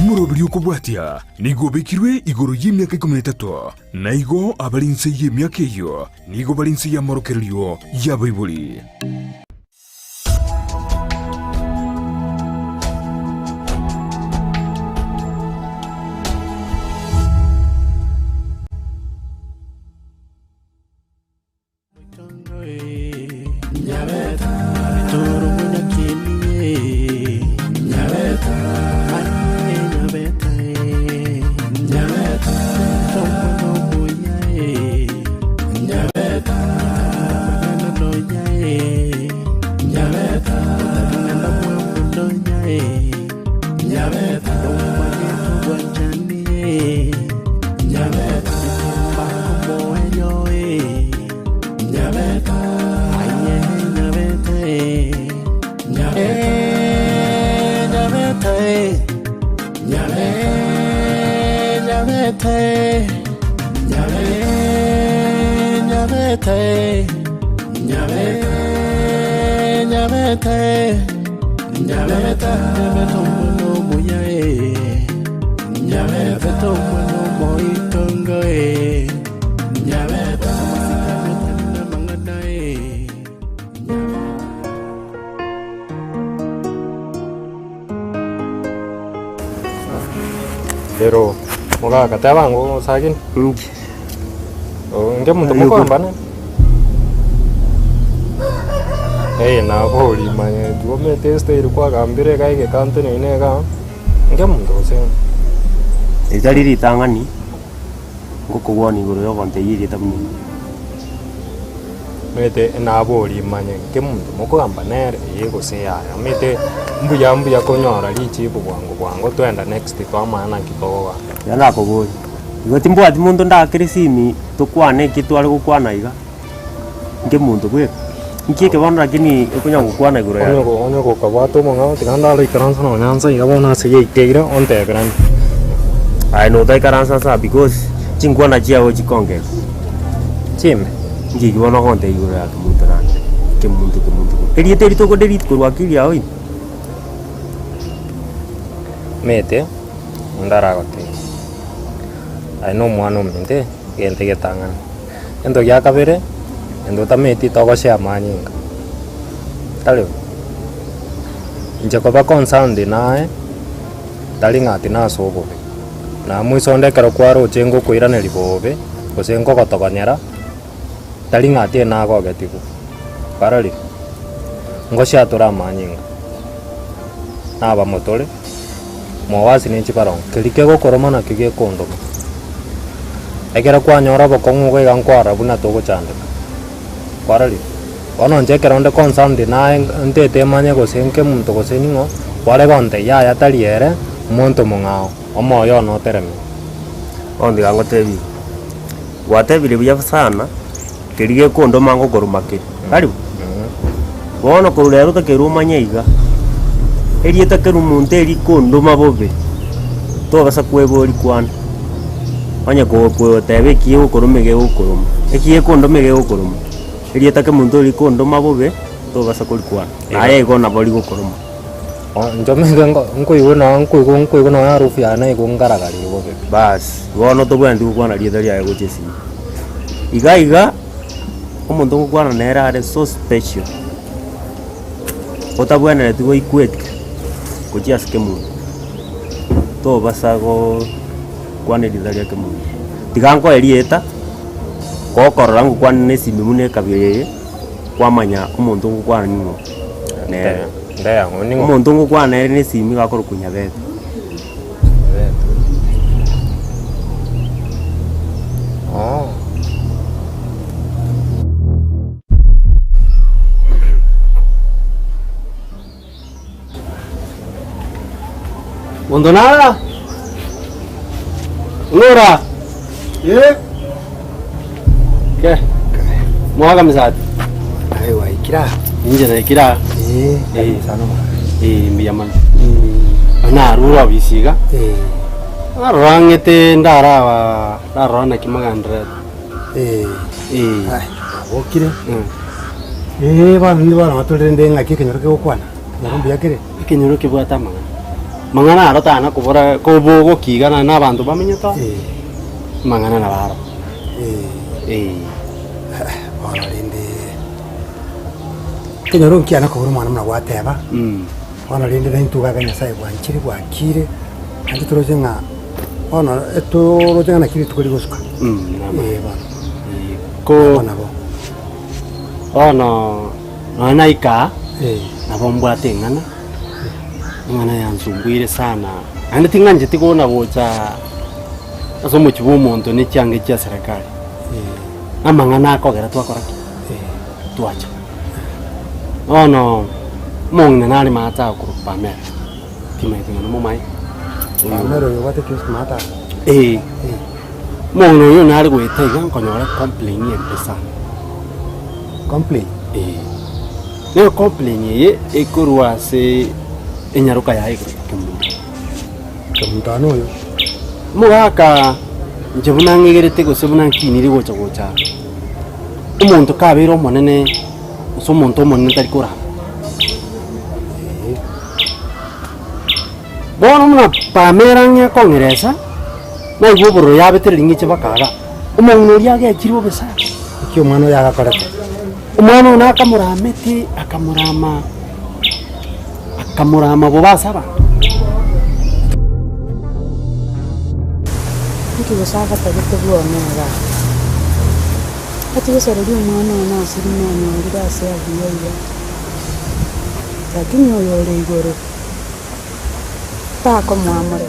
omurobiri okobwatia nigo bekirwe igoro y'emyaka 13 na igo abalinse y'emyaka eyo nigo balinse y'amorokererio y'abaibuli. Pero moga kataba ngo sakin. Nge muntu moko ambana. Na boli manye duome teste ilikuwa kambire kaige kantene inega. Nge muntu ose. Itariri tangani. Ngoko woni goro yo konte yiri tamni. Mete na boli manye nge muntu moko ambanere yego se ya. Mete mbuya konyora lichi bwango twenda next twamana kitoga. Yana kobo. Igoti mbwati muntu ndakirisimi tukwane kitwale gukwana iga. Nge muntu gwe. Nkike bona lakini ekunya gukwana iguro ya. Onyo ko kabato monga tikanda le karansa no nyanza igabona se yeiteira onte gran. I know that karansa sa because chingwana chiao chikonge. Chime. Ngi gibona konte iguro ya muntu nani. Ke muntu. Eri teri to ko derit ko wakili ya oi. Mete ndara gote. Aino mwana mente gente getangan. Endo ya kabere endo tameti togo se amanyinga. Tale. Njeko ba konsande nae. Dalinga tina sobo. Na muisonde karo kwaro chengo kuira ne libobe. Kosengo kotogonyera. Dalinga tie na go getiku. Parali. Ngoshi atura amanyinga. Na ba motole. Mwasi ni chiparong. Kelike go koromana kige kondo. Ekera kwa nyora bokongo go yankwara buna togo chande. Kwarali. Ono njekera onde konsande na ntete manye go senke muntu go seningo. Kwale gonte ya taliere monto mongao. Omo yo no teremi. Ondi gango tebi. Watebi bya sana. Kelike kondo mango gorumake. Karibu. Bono korulero takerumanya iga. Erieta kerumunte eri kondo mabobe to basa kwebo eri kwana anya ko tebe kiyo koromege okoroma ekiye kondo mege okoroma erieta kemuntu eri kondo mabobe to basa kuri kwana aye gona boli okoroma njomege nko na harufu ya na igongaragari bobe bas bono to bwendi kwana rieta ya gochesi iga omuntu kwana nera are so special otabwana tugo ikwetike kuchia skemu to basago kwane didalia kemu tigango elieta ko korangu kwane simi mune kabye kwamanya umuntu ngukwana ningo ne ndeya ningo umuntu ngukwana ne simi gakoro kunya bete Mondonada? Ngora? ¿Qué? Moga misat. Aiwa ikira. Inje na ikira. Sano. Mbiyaman. Na rura bisiga. Arangete ndara na kimagandra. Okire. Bana ndi bana matulende ngaki kenyoro ke okwana. Narumbi yakire. Kenyoro ke bwata manga. mang'ana arotana kubora kubugo kigana n'abantu bamenyeta mang'ana na baro bono rindi kenyoro nkiana kubura mwana muna gwateba bono rindi naintugaga nyasaye bwanchire bwakire andi turoje ng'a bono turoje ng'a nakiri tukori gosuka bono ko nabo ono nona ika nabo mbwate ng'ana yansumbuire sana andi ting'anje tikona bocha asomo chibu muntu ni change cha serikali amang'ana akogera twakora twacha ono mong'ina nari mata kurupa mera timaithing'ana momai pamero yo wate kios mata mong'ina uyu nari gwita iga nkonyora complain empesa complain niyo complain eye ikorwa ase enyaruka yae kemundu kemuntano oyo mugaka nje bunang'egerete gose bunankinire gocha omonto kabere omonene ase omonto omonene tari korama bono muna pamera ng'e kong'eresa naigwa obororo yabetereri ng'iche bakaga omong'ina oria agekire obesa iki omwana oyo agakorete omwana ono akamoramete akamorama bobasa abantu Nikigusaka tagete bwonera atigesoreri omwana ono asiri nanyongire ase abuya lakini oyo ore igoro takomwamore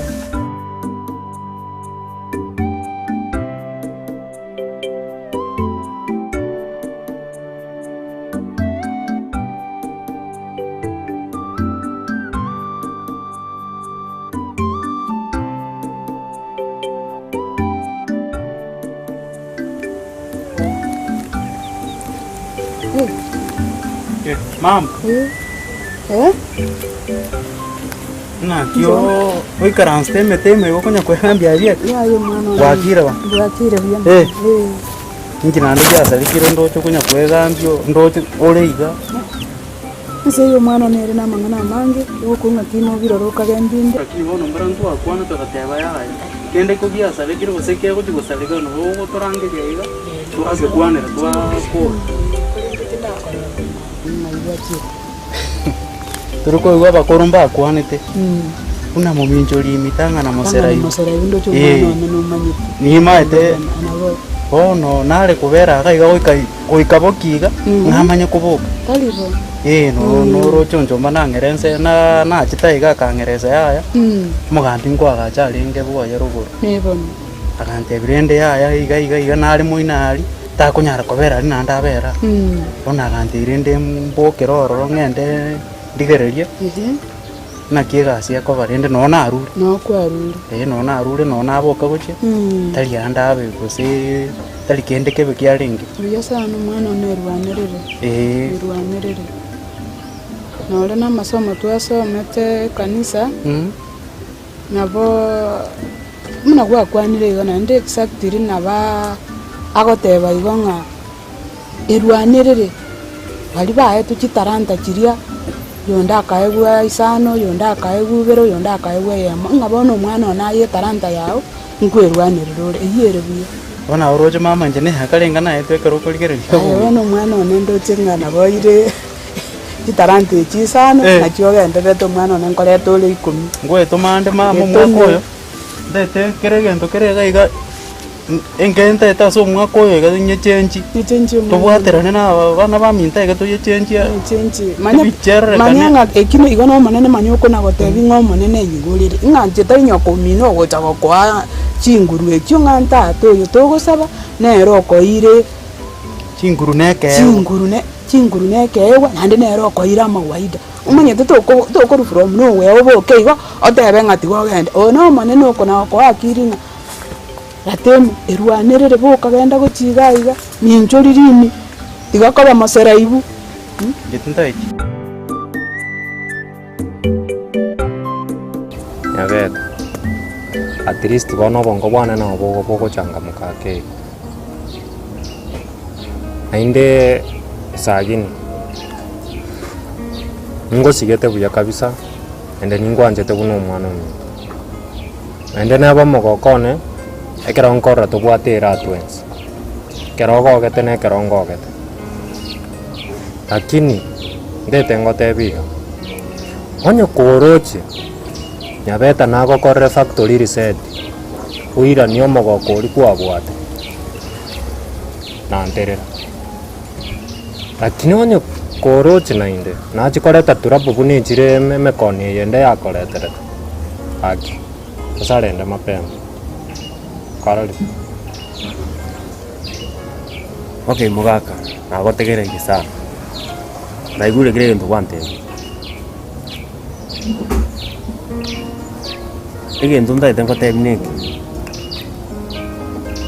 Mam, na kyo hoy karanste mete go konya kwera mbiaria yayo mwana wakira ba bwakire bya njina ndo ya sari kiro ndo cyo konya kwega mbyo ndo oreiga ese yo mwana nere na mangana mangi ukunga kino biroro kagembinde lakini bono mbarantu akwana tugateba yaye kende ko bya sari kiro goseke go tugosalega no go torange yaiga tuase kwanera twa ko turuko igwa bakoromba akwanete una mominjori imitanga na mosera ndo cyo mwana no manyite ni maete ono nare kubera agaiga goika bokiga ngamanya kuboka talibo no rochonjo manangerense na chitaiga kangereza yaya mugandi ngwaga charinge bwoya ruguru nebona agante brende yaya iga nari muinari takunyara kubera ari nandabera ona agante irinde mbokero ngende ndigereria na kiegasi ako barende nona arure no kwarure nona arure nona aboka goche tari andabe gose tari kende kebe kiaringe uya sana mwana nerwanirire nore na masomo twasomete kanisa nabo muna gwakwanire igona ndi exactly naba agoteba igonga irwanirire bali bae tuchitaranta chiria yonda akaegwa isano yonda akaegwa bero yonda akaegwa yema ngabona omwana ona ye taranta yao nkwerwanirire iyere buya bona oroje mama nje ne hakarenga na etwekero kuligereria bona omwana one ndo chingana boire chitaranta chisano na chiogende beto omwana one nkorete ore 10 ngweto mande mama mwakoyo ndete keregento kerega iga engente taso mwakoyo iga nyechenji tubwaterane na bana baminta iga tuyechenji manyanga ekino igona omonene manyoko na gotebi ng'o omonene igurire ng'anje tari nyoko mino gocha gokwa chinguru ekyo ng'anta atoyo togosaba nero okoire chinguru nekeewa nandi nero okoire amawaida omanyete tokoru from nowhere oboke igo otebe ng'ati gogende ono omonene okona okoakiri ng'a gatemu erwanirire bokagenda gochiga iga ninchoririni tigakoba masera ibu Gitindaiki. Nyabeta. At least bono bongo bwana na bogo changamuka ke. Ainde sagini. Ngo sigete buya kabisa. ende ningwanjete buno omwana omonto naende naba mogokone ekero nkorora tobwatera atwensi ekero ogogete na ekero ngogete lakini ndete ngotebiga onye koroche nyabeta nagokorere factory reset uirani omogoko ori kwabwate nanterera lakini onye koroche nainde nachikoreta turabu bunichire emekoni yende yakoreterete aki osarende mapema karori Okay mugaka nagotegereire sana naigure kire gintu gwantebi egintu ndaite ngotebi niki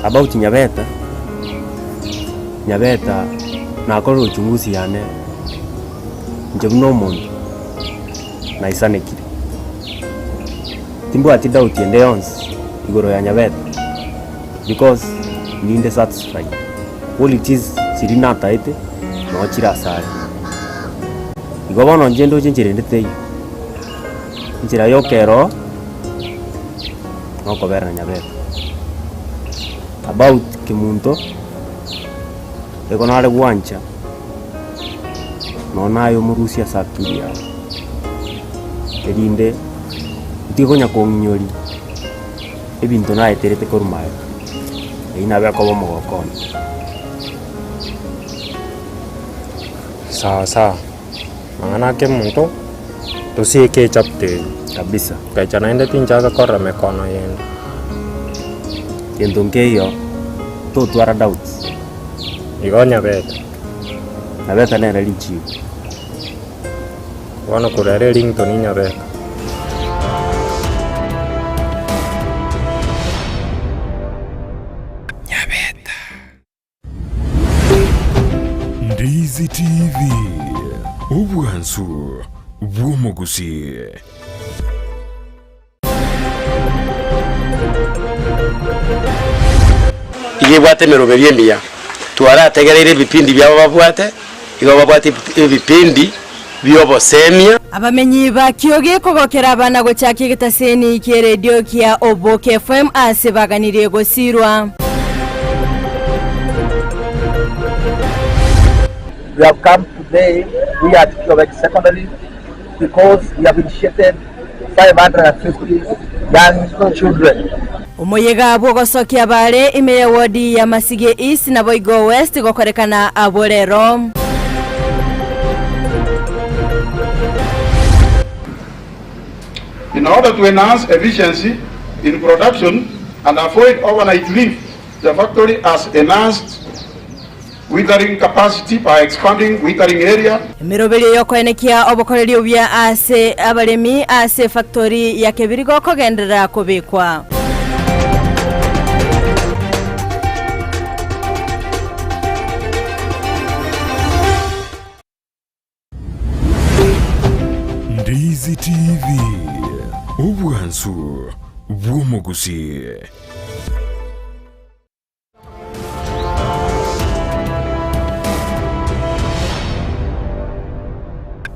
about nyabeta nakora uchunguzi yane nje muno omonto naisanekire timbwati doubt ende yonsi igoro ya nyabeta because ninde satisfied qualities chirinataite no chirasare igo bono njendo chinchirendete njira yokero nokobera nyabeta about kimunto ego nare gwancha no nayo murusia sakiria erinde itigonya konginyori ebintu naeterete korumaye ina bya kobo mogokoni sawa mangana ke muntu tusieke chapte kabisa kacha naende tinjaga korra mekono yende kento nkeyo to twara doubts igonya beta nabeta nere lichiu wana kurere ringtone inya beta Ndizi TV obwansu bw'omugusi iye bwate merobe byemia twarategereire ebipindi byabo babwate igo babwate ebipindi byobosemia abamenyi bakioge kogokera abana gochaki gitaseni ki radio kia Oboke FM ase baganirie gosirwa. We have come today here at Kiobek Secondary because we have initiated 550 young children. Omoyega bwogosokia bare ime wodi ya Masige East na Boigo West gokorekana aborero. In order to enhance efficiency in production and avoid overnight leave, the factory has enhanced withering capacity by expanding withering area. Mirobeli yokoenekia obokoreri obya ase abalemi ase factory ya Kebirigo kogendera kubikwa. Ndizi TV obwansu bw'omugusi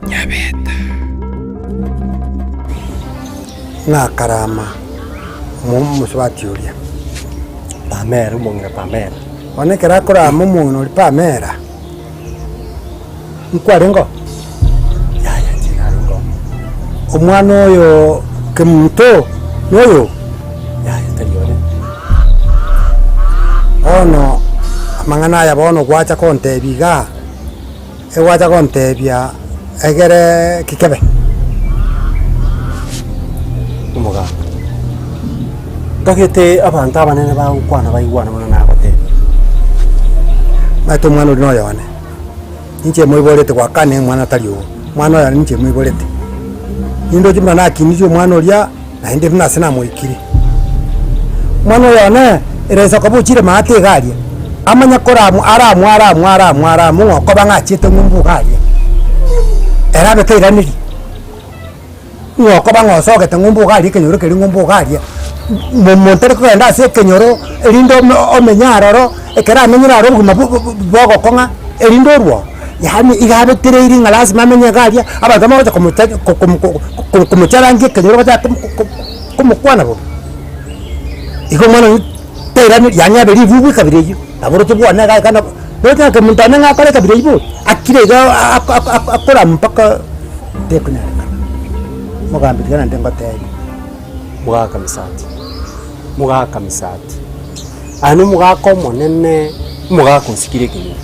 nyabeta ngakarama mumuswati ulia pamera umongira pamera onekera kurama umuntu uri pamera nkwarengo omwana oyo kemuto noyo tarione ono amangana ya bono gwacha kontebiga egwacha kontebia egere kikebe umuga gagete abantu abanene ba ukwana baigwana bona nagote mato mwana uri noyo ane inche moiborete kwa kane mwana tariyo mwana oyo inche moiborete indo jimna na kinije mwana oria na inde bina sina moikiri mwana oyo ne ereza kabuchire mate garia amanya koramu aramu ngoko bangachite ngumbu garia era beteraniri ngoko bangosogete ngumbu garia kenyoro keri ngumbu garia montere ko enda se kenyoro erindo omenyaroro ekera amenyira ro buguma bogo konga erindo rwo yani igabetere iri nga lazima amenye garia abantu amaje kumucharangie kenyoro bata kumukwana bo iko mwana terani yanya beri vubu kabireyo aburo tubwana ga kana nota ke muntana nga kale kabireyo akire ga akora mpaka tekunarika mugambi kana ndengo teri mugaka misati anu mugako monene mugako sikire kinyo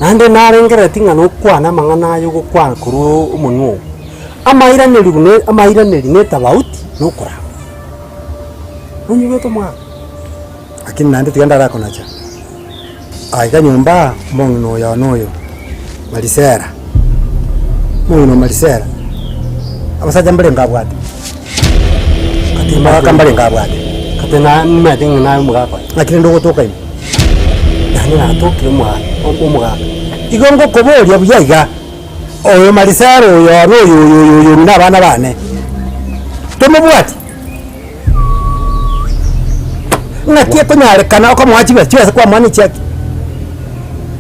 nande narengera tinga no kwana mangana yo gukwana kuru umunwo amairaneri ne tabauti no kora unyiwe to mwa akini nande tiganda rako nacha aiga nyumba monno ya noyo malisera monno malisera abasaja mbere ngabwate katimba kambale ngabwate katena mmeding na mugako nakire ndo gotoka ime yani na tokire mwa omugaka igongo koboria buyaiga oyo malisera oyo noyo nabana bane tomubwati nakie kunyarekana ko mwachiba chiwese kwa mwana chaki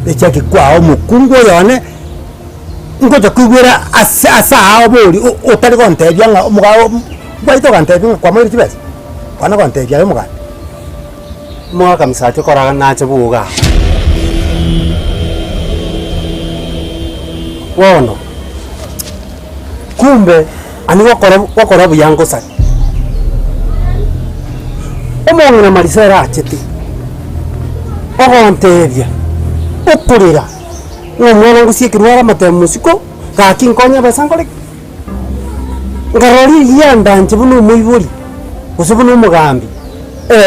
echaki kwao mukungu yone ngoja kwigwira asa abori utari kontebya nga umugabo baito kantebya kwa mwiri chibese kwana kontebya umugabo mwaka misati koraga nache buga wono kumbe ani wakora buyango sati omongo na malisera achete ogontebya okurira umwana ngusiekirwara matemusiko kakinkonya basangole ngarori yanda nchibunu muiburi usubunu mugambi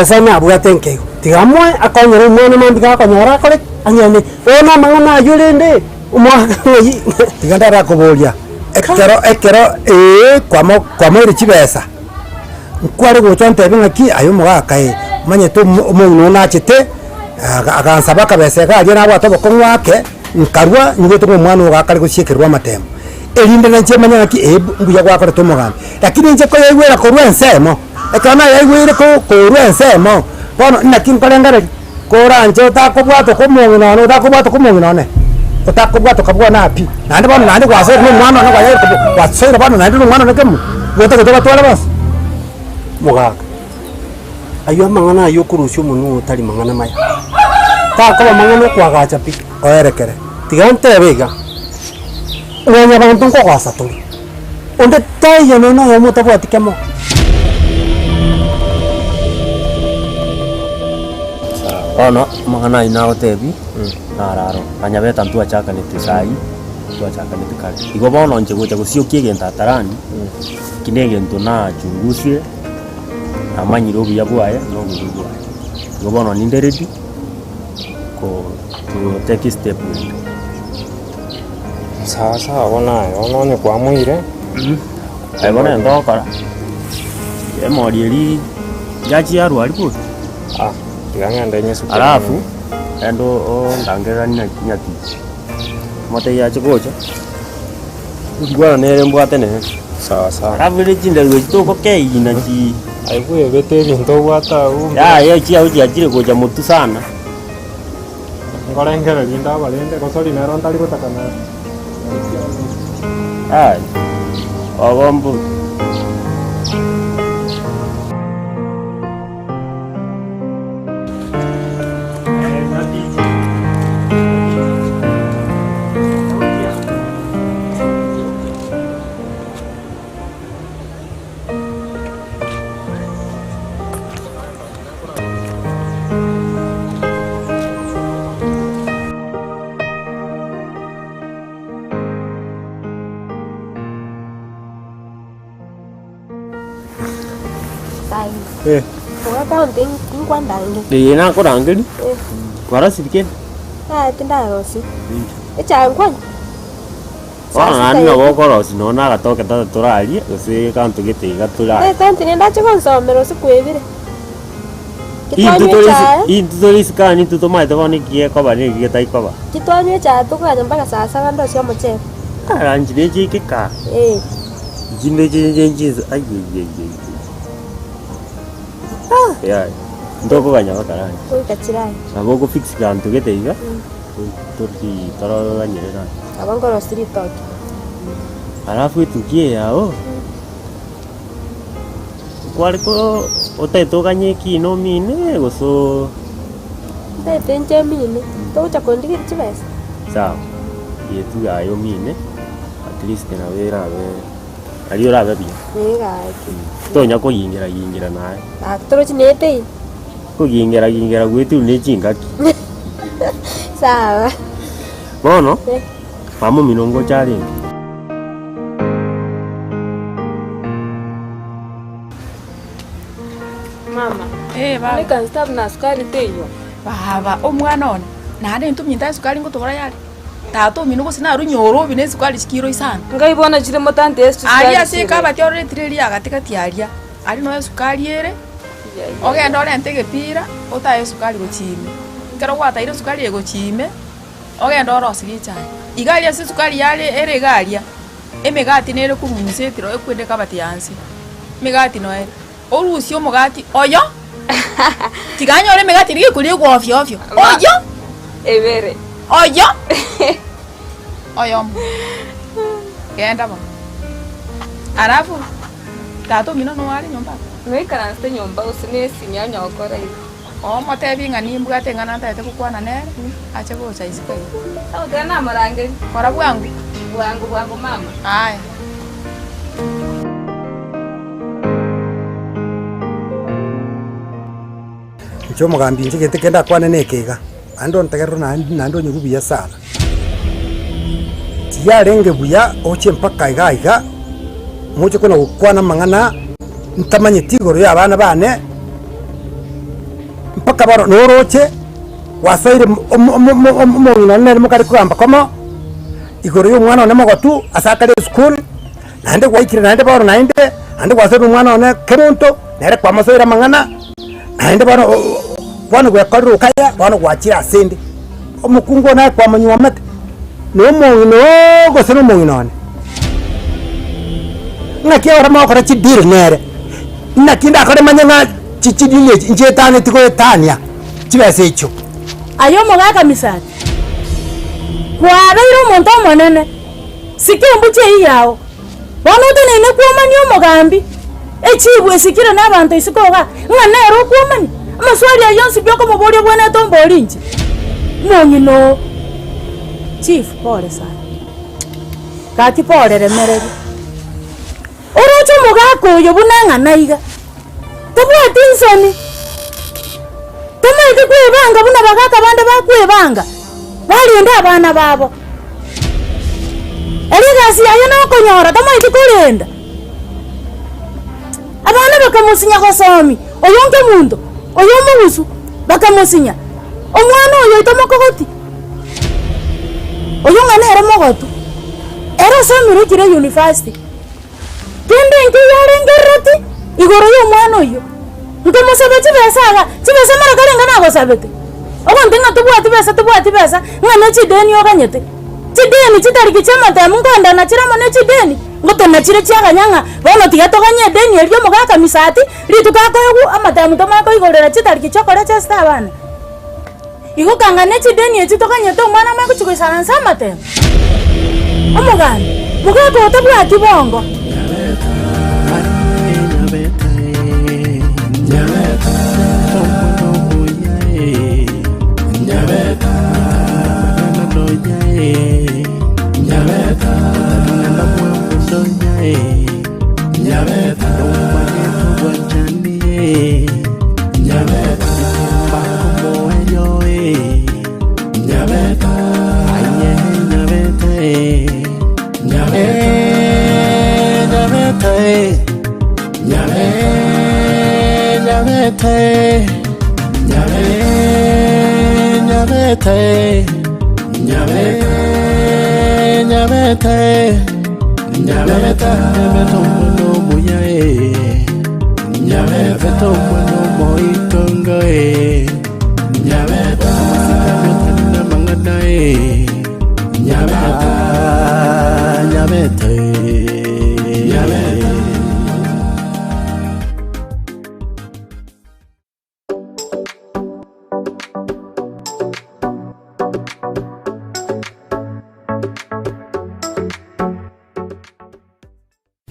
sana abwatenkego tigamwe akonyera umwana mambika akonyora kole anyane ona mangana yurende umwaka yi tiganda rakoboria ekero kwa mwiri chibesa nkware gochonte bingaki ayo mugaka manye to umuntu nachete akansaba kabese gaje nabo atoboko wake nkarwa nyigoto umwana ugakari gushikirwa matemo erinde nanje manya ki mbuya gwakora to mugambi lakini nje ko yegwera ko rwensemo ekana yegwere ko rwensemo kono nakin kolengare kora nje utakobwato ko mungu none utakobwato ko mungu none utakobwato kabwa napi nande bano nande kwasera no mwana no kwaye kwasera bano nande no mwana nakemu goto goto twala bas mugaka ayo mangana ayo kurusyo munu utari mangana maya takaba mangana kwagacha pi oerekere tigante bega unya bantu ko kwasa to onde tayo no na yo mutabwati kemo ono mangana ina otebi nararo anyabeta ntu achaka ni tisai tu achaka ni tikali igo bono nje gocha gusiokie genta tarani kinenge ntu na chungusie amanyiro buya bwaya no buya igo bono ni nderedi ko to take a step sasa ona ni kwa mwire ai bona ndo kara emorieri jaji aru alipo tigang'enda nyesu alafu endo ndangera nyati mate ya chikocha ngwana nere mbwate ne sawa kabiri chinda gweto ko kei na chi aibuye beteri ndo bwata ya chia uji ajire goja mutu sana ngorengera linda balende kosori nero ndali gotakana ai ogombu Counting quan đàn đi na có đàn cái đi qua đó xin kia tên đàn rồi xí cái chàng quan anh nó có rồi xin nó na là to cái to to ra đi rồi xin con tụi cái tỷ cái tụi ra tên thì nên đã cho con sòm mà rồi sẽ quê với in tu đi ska ni tu mai to ni kia có bạn ni kia tay có bạn cái toa như chả tôi cả trong bác cả sáng sang ăn rồi xem một chén anh chỉ đi cái cả chỉ đi chỉ ai gì ya ndo ko ganya bakara oi kachirai abo ko fix kan to gete iga Turki toro ganyerera. Abangoro street talk. Alafu itukie yao. Kwariko otaitoganye kino mine goso. Ndaitenje mine. Tocha kondikir chibesa. Sawa. Yetu yayo mine. At least na vera be. Aliyo rabe bi. Nega. Tonya ko yingira nae. Aktoro chinete. Ko yingira gwetu ne chingaki. Sawa. Bono? Pamo minongo chari. Mama. Baba. Nika stop na sukari teyo. Baba, omwana one. Nade ntumye nda sukari ngotobora yali. Tato minugo sina runyoro bine sukari chikiro isana. Ngaibona chire motante estu sukari. Alia sika batyo retireli agatikati alia. Ali no sukari ere. Ogenda ore ntege pira, utaye sukari gochime. Kero gwata ire sukari ego chime. Ogenda oro sigicha. Igalia si sukari yale ere galia. Emegati nere kumunsetiro ekwende kabati yansi. Megati no ere. Orusi omugati oyo. Tiganyo ore megati nige kuli gwofyo ofyo. Oyo. Evere. Oyo. Oyo. Genda ba. Arafu. Tato mino no wali nyomba. Noikara nste nyomba usinesi nyanya okora hivi. Motebi ngani mbugate ngana ntaete kukwana nere. Ache gocha isika. Au gana marange. Kora bwangu. Bwangu mama. Aya. Ncho mugambi nchigete kenda kwana nekega. Ando ntagerro nando nyugubiya sala. Tiyarenge buya oche mpaka iga. Moche kuna kwana mangana ntamanye tigoro ya abana bane. Mpaka baro noroche wasaire omongina nere mukari kugamba komo igoro y'umwana one mogotu asakare school nande gwaikire nande baro nande ande gwasaire umwana one kemunto nere kwamasoira mangana nande baro bwana gwakorero kaya bwana gwachira asende omukungu na kwamanywa mate no mongino gose no mongino one ngakiya ora makora chidire nere nakinda akore manyanga chichidile njetane tiko etania chibese icho ayo mogaka misati kwabeire omonto omonene sikembuche iyao bono utenene kuomani omogambi echibwe sikire n'abantu isikoga ng'anero kuomani amaswali ayonsi byoko moboria bwene tombori nje mongino chief pole sana kati pole remereri orocho mogako oyo bunang'ana iga tabwati insoni tamaite kwebanga buna bagaka bande bakwebanga balinda abana babo erigasi yayo nokonyora tamaite kurenda abana bakamusinya gosomi oyonke mundo oyo mugusu bakamusinya omwana oyo itomokogoti oyo ng'ana ere mogotu ero somire kire university kende nke yarengeroti igoro y'omwana oyo nkamusabe chibesa mara karenga nagosabete ogontenga tubwati besa ng'ana chideni oganyete chideni chitariki chiamatemu nkondana chiramone chideni ngotona chire chiaganyang'a bono tiga toganye deni erio mogaka misati ritukakoegu amatemu tomakoigorera chitariki chokore chesta abana igo kang'ane chideni echi toganyete omwana mwe gochigoisaransa amatemu omogani mogaka otabwati bongo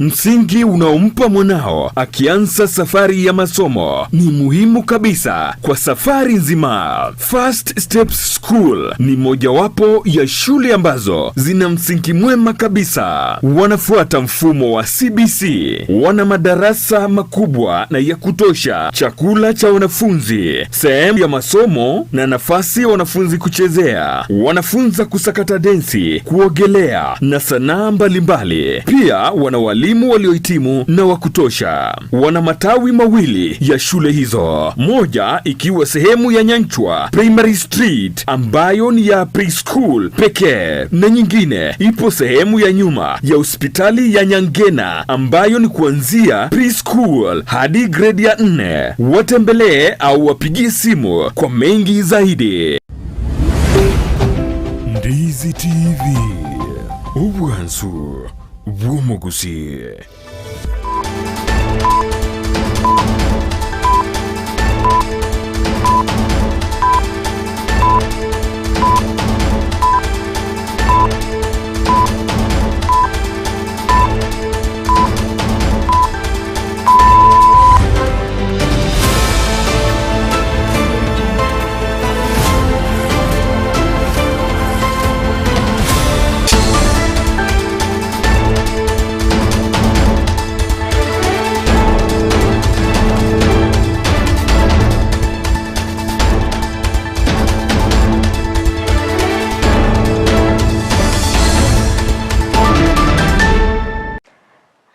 Msingi unaompa mwanao akianza safari ya masomo ni muhimu kabisa kwa safari nzima. First Steps School ni mojawapo ya shule ambazo zina msingi mwema kabisa. Wanafuata mfumo wa CBC, wana madarasa makubwa na ya kutosha, chakula cha wanafunzi, sehemu ya masomo na nafasi ya wanafunzi kuchezea. Wanafunza kusakata densi, kuogelea na sanaa mbalimbali. Pia wana walimu waliohitimu na wa kutosha. Wana matawi mawili ya shule hizo, moja ikiwa sehemu ya Nyanchwa Primary Street ambayo ni ya preschool pekee, na nyingine ipo sehemu ya nyuma ya hospitali ya Nyangena ambayo ni kuanzia preschool hadi grade ya 4. Watembelee au wapigie simu kwa mengi zaidi. Ndizi TV, ubwansu bw'omuguzi.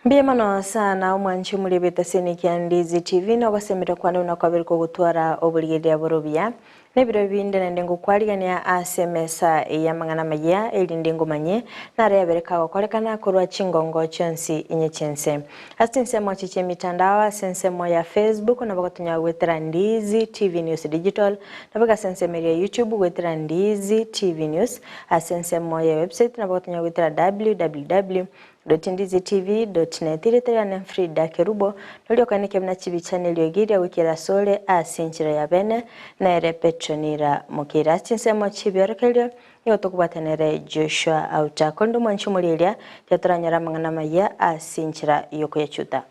Mbiemano sana umwanchi mulibeta senikia Ndizi TV na wasemera kwane unakwabiri kugutwara obuligedi ya borobia nebiro binde na ndengo kwaligania asemesa ya mangana maya eli ndengo manye na rebereka wakolekana kurwa chingongo chonsi inyechense asinse mwachiche mitandao sense moya Facebook na bakotunya wetera Ndizi TV News Digital na baka sense media YouTube wetera Ndizi TV News asense moya website na bakotunya wetera www.ndizitv.net iretera na Frida Kerubo nolio kanike mna chibi channel yogiria wikira sole asinchira ya bene na ere petronira mukira chinsemo chibi orokelio yotokubatenere Joshua auta kondo mwanchu mulilia yatoranyara mangana maya asinchira yoko yachuta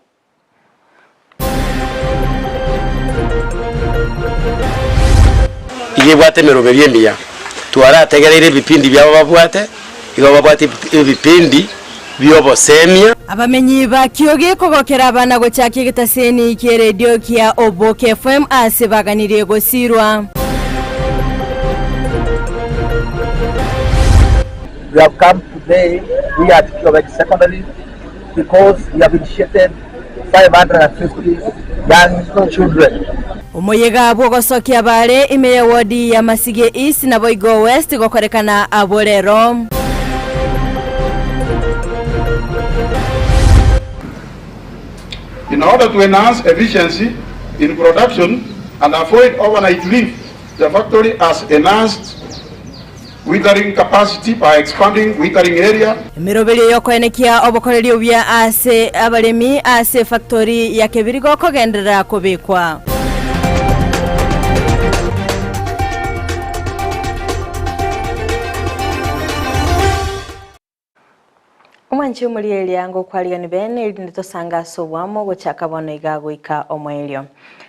iye bwate meroberie mia twara tegerere bipindi byabo babwate igo babwate bipindi byobo semia abamenyi ba kioge kogokera abana gochaki gitaseni ki radio kia Oboke FM asibaganiriye gosirwa. We have come today, we at Kiobek Secondary, because we have initiated 550 young children. Umuyega bwogosokia bare imeye wodi ya Masige East na Boigo West gokorekana aborero. In order to enhance efficiency in production and avoid overnight leave, the factory has enhanced withering capacity by expanding withering area. Mirobeli yoko enekia obokoreri ubya ase abalemi ase factory ya Kebirigo kogendera kubikwa. Umwanchi umuliyeli yango kwaligani bene ili nitosanga sobwamo gochaka bono igagwika omwelio.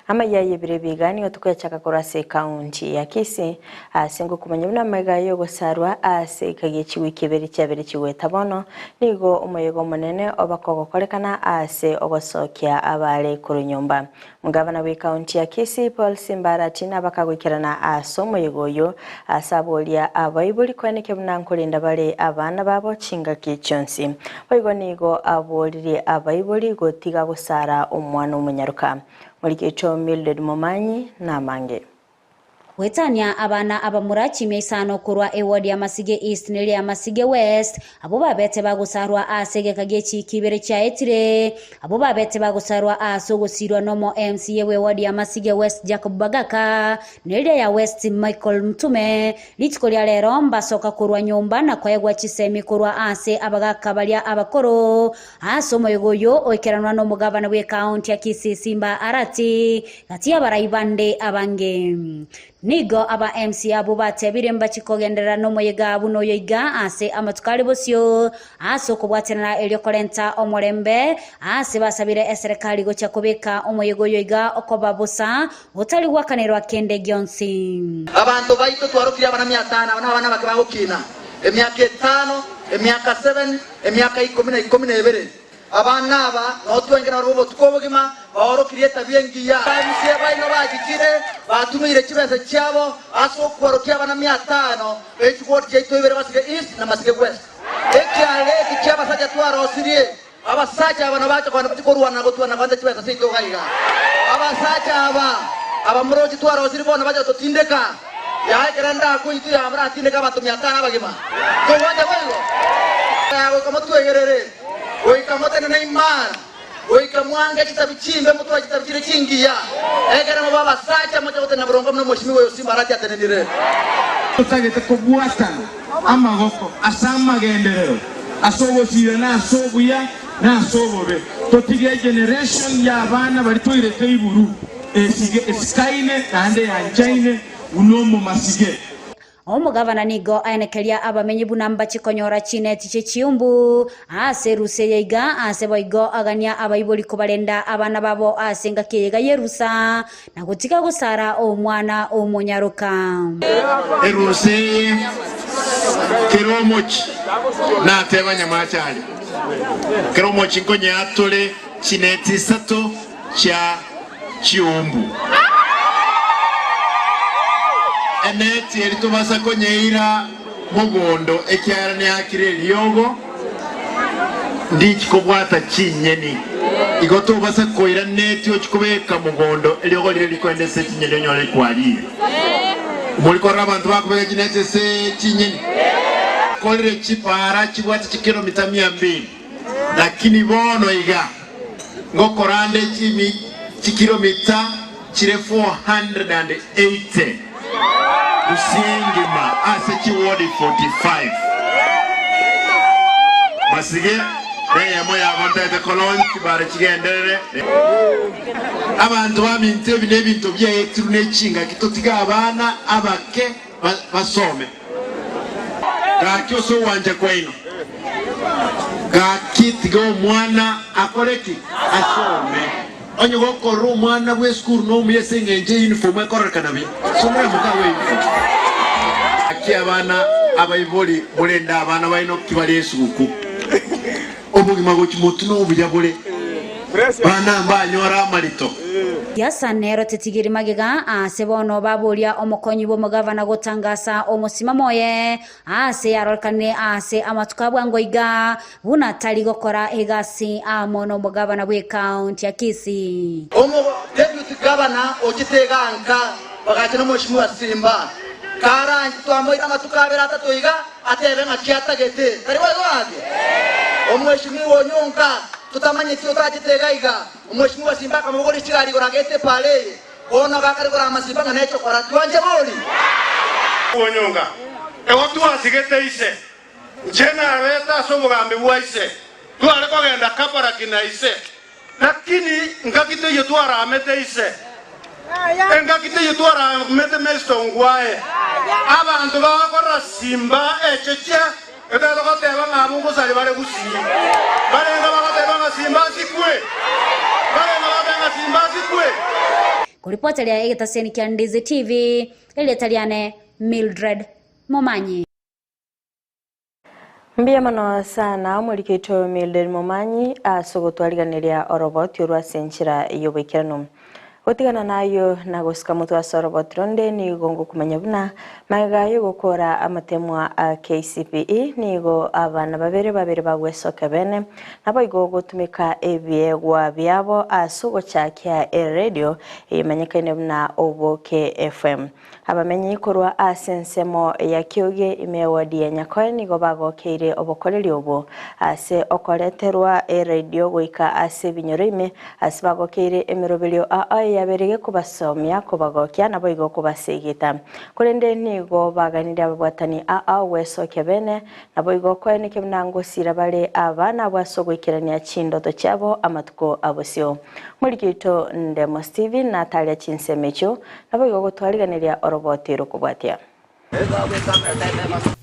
Ama yaye birebigani otukwechaka korase county ya Kisii asengo kumanya muna magayo gosarwa ase kagechi wikiberi cyabere chiweta bono nigo umuyego munene obakogokolekana ase ogosokia abale kurunyumba. Mugabana we county ya Kisii Paul Simbarati nabakagwikirana aso muyegoyo asabolia abayibuli kweneke munankolinda bale abana babo chinga kichonsi. Oigo nigo abolire abayibuli gotiga gusara omwana omunyaruka. Mulikecho Mildred Momanyi na Mange. Wetania abana abamurachi meisano kurwa eward ya Masige East nili ya Masige West abo babete bagusarwa asege kagechi kibere cha etire abo babete bagusarwa asogosirwa nomo MCA we ward ya Masige West Jacob Bagaka nili ya West Michael Mtume litiko lya lero mbasoka kurwa nyumba na kwegwa chisemi kurwa ase abagaka balia abakoro asomo yogoyo oikeranwa no mugabana we county ya Kisii Simba Arati kati ya baraibande abange nigo aba MC abo batebire mbachikogenderera no moyega buno yoiga ase amatukari bosyo aso kubwatenera elyo korenta omorembe ase basabire serikali gocha kubeka omoyego yoiga okobabusa utali wakanirwa kende gyonsi abantu baito twarukira abana 500 abana bakabagukina emyaka 5 emyaka 7 emyaka 10 abana aba notwengera rubo tukobogima barukiriye tabiyengiya MC baino bagikire batumire kibese cyabo aso kubarukiya abana 500 ekigoti cyito ibere basige east na masige west ekyale kicyaba sajya twarosirie abasacha abana bacha kwanda batikorwana gotwana kwanda kibese sito gayiga abasacha aba muroji twarosiri bona bacha totindeka yagira ndako itu ya abara tindeka abantu 500 abagima to wanje wewe yawe kama tuegerere we kama tena Neymar we kamwanga kitabichimbe mtu wa kitabikire kingiya egera mu baba sacha moja wote na burongo mno mheshimiwa Yosimba arati atenenire tutagete kubwata amagoko asama genderero asobosire na asobuya na asobobe totige generation ya abana bari toire kaiburu esige eskaine kande yanchaine unomo masige omugavana nigo aenekeria abamenyi bunamba chikonyora chine tiche chiumbu ase ruse yeiga ase boigo agania abaiboli kubalenda abana babo asenga kiyega yerusa na gutika gusara omwana omunyaruka eruse kiromochi na tebanya machali kiromochi nkonye atole chineti sato cha chiumbu eneti eritubasa konyeira mugondo ekyara ne akire lyogo ndikikobwata chinyeni igotubasa koira neti okikubeka mugondo elyogo lire likwendese chinyeni nyole kwali mulikora abantu bakubeka chineti se chinyeni kolire chipara chibwata chikilomita 200 lakini bono iga ngokorande chikilomita chire 480 usingima ase chiwodi 45 masige ya moya bonta kolon kibare chigenderere abantu baminte binebintu bya etru nechinga kitotiga abana abake basome gakyo so wanje kwaino gakitiga omwana akoreki asome onye gokoro umwana we school no muyesenge nje uniform ekoreka nabi somwe mukawe aki abana abayiboli bulenda abana bayino kibali esuku obugima gochimutu no bujabule bana mbanyora amalito yasanero tetigiri magega ase bono babulia omukonyi bo mugavana gotangasa omusimamo ye ase yarolkane ase amatukabwa ngoiga buna tali gokora egasi amono mugavana bwe county ya Kisii omo deputy governor okiteganka bagachino mheshimiwa Simba karangi twamoira matukabera atatoiga atebe ngakiatagete tari wadi omheshimiwa Onyonka tutamanye tio tachitegaiga umheshimiwa Simba kama goli chigari goragete pale ona bakari gora Masimba nganecho kora twanje boli Onyonga watu wasigete ise jena reta sobugambe bwaise twale kogenda kapara kinaise lakini ngakite yotwara amete ise ngakite yotwara mete mesto ngwae abantu bakora Simba echeche edalo koteba ngamungu sali bale kusiye balenga bakoteba Simba sikwe balenga babenga Simba sikwe kuripotelea egetaseni kya Ndizi TV elietaliane Mildred Momanyi Mbia mano sana murikito Mildred Momanyi asogotwariganiria oroboti urwa senchira yobekirano Otigana nayo na gusika mutu wa sorobotronde ni gongo kumenya buna magayo gukora amatemwa a KCPE nigo abana babere bagwesoka bene nabo igo gutumika ebyegwa byabo asugo chakya radio imenyekane buna Oboke FM abamenyi ikorwa asensemo ya kyoge imewadi ya nyakoe nigo bagokeire obokoreri obo ase okoreterwa radio goika ase binyorime ase bagokeire emirobelio a yaberege kubasomya kubagokia nabo igo kubasigita kurende nigo baganire ababwatani a wesoke bene nabo igo kwene kibnango sira bale abana bwasogwikirania chindoto cyabo amatuko abosyo muri gito Ndemo Steven na Talia Chinsemecho nabo igo gutwariganiria orobotero kubwatia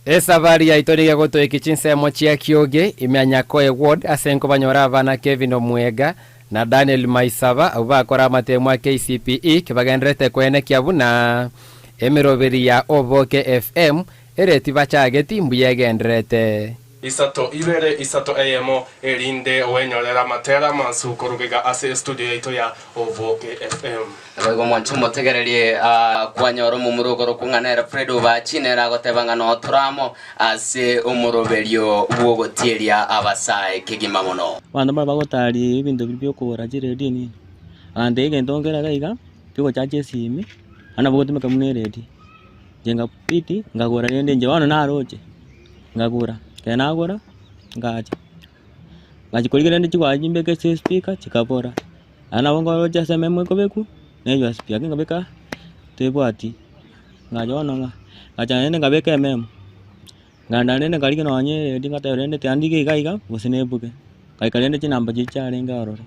Esabari ya itoriga goto ekichinsemo chia kioge imyanyako award asenko banyora abana Kevin Omwega na Daniel Maisaba abakora amatemwa KCPE kibagendrete kwene kiabuna emiroberi ya Oboke FM ereti bachageti mbuyegendrete isato ibere isato ayemo erinde wenyorera matera mansukurugiga ase studio ito ya Oboke FM Rego mwanchu motegererie kwanyoro mumurugoro kunganera Fredo bachinera gotebanga no turamo ase umuroberio bwogotieria abasae kigima muno Banda bagotari ibintu byo kubora jiredi ni ande gendongera gaiga byo chache simi ana bogotime kamuneredi jenga piti ngagora nende nje wana naroje ngagura kenagora ngaje ngajikoligera ndi kwajimbe ke speaker chikapora ana bongo roja sememwe kobeku nejo speaker ngabeka tebwati ngajona ngaja nende ngabeka mem nganda nende galige nonye ndi ngaterende tiandike gaiga businebuke kaikalende chinamba chicharenga ororo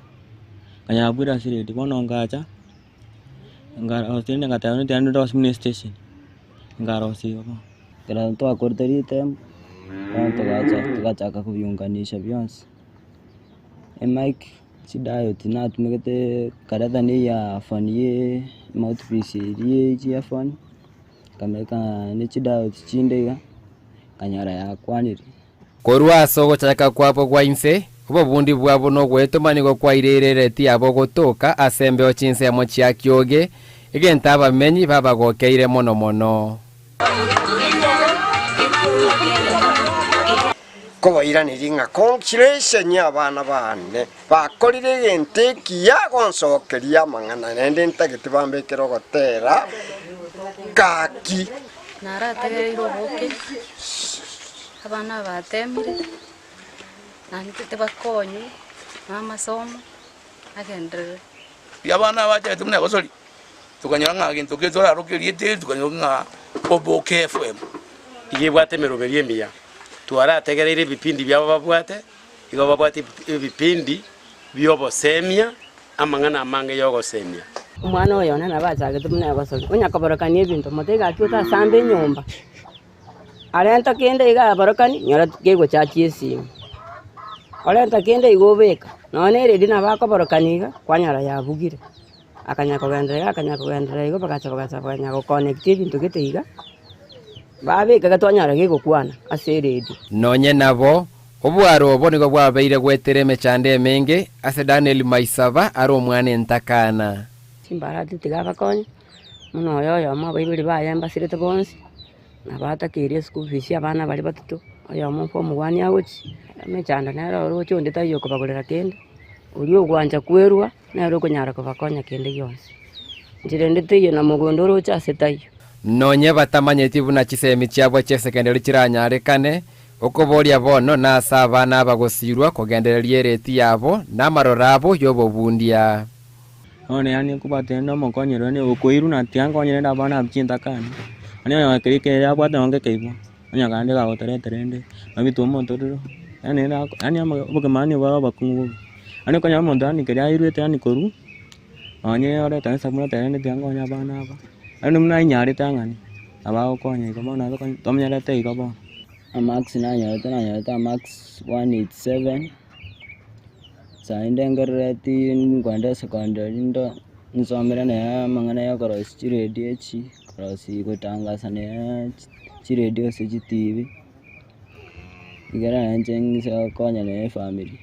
kanyabwira siredi bono ngacha ngara ostende ngaterende tiando hospital station ngaro siyo kera to akorderite tukachaka kuviunganisha vyonse Mike chidayo tinatumikete karadhani ya fanie mouthpiece ye ya fani kameka ne chidayo chindega kanyara ya kwaniri korwa sogo chaka kwapo kwa inse ubo bundi bwabo no gwetomanigo kwa irerereti abo gotoka asembe ochinse mo chiakyoge igenta abamenyi babagokeire mono mono koboiraniri ng'a congratulation abana bane bakorire gente kia gonsokeria amang'ana nende ntagete bambekero gotera kaki narategereire Oboke abana batemire nantete bakonywe n'amasomo agendere abana baje tumne gosori tukanyora ng'a gintu ketora rokeriete tukanyora ng'a Oboke FM igibwate meroberie mbiya twarategereire bipindi byabo babwate igo babwate bipindi byobosemia amang'ana amange yogosemia umwana oyo nana bazaga tumne basori unyakaborokanie ibintu mutega kyuta sambe nyumba arenta kende iga borokani nyora kego chachie simu arenta kende igobeka none redi na bakaborokaniga kwanyara yabugire akanyakogandera igo bagacha kwanyako connect ibintu giteiga babeka gatwanyara gego kwana aseredi nonye nabo obwaro obonigo bwabeire gwetereme chande menge ase Daniel Maisaba ari omwana entakana simbarati tigabakonye muno yoyo mo baibiri bayamba sirete bonsi nabatakire school fees abana bali batatu oyo mo form 1 yawochi mechanda nero rocho ndeta yo kubagolera kende uri ogwanja kwerwa nero kunyara kubakonya kende yonse njire ndete yo na mugondo rocha asetayo nonye batamanyeti buna chisemi cyabo cy'sekendari kiranyarekane okoboria bono na sabana bagosirwa kugendereria reti yabo namarorabo yobobundia one yani kubatenda mokonyero ne okoiru na tianga onyere na bana abchinta kana ani yakirike yabwate onge keibo anya kande ga gotereterende mabitu montoro yani na ani amabokemani baba bakungu ani konya mondani keria irwete ani koru onye ore tan sabuna terende tianga onya bana aba ani mna nyari tangani aba konya ikabona tomnyara te ikabona Max nanyareta Max 187 saindengereti ngwanda secondary ndo nsomera na mangana ya cross radio chi cross gutangasa ne chi radio se chi TV igara nje sa konya ne family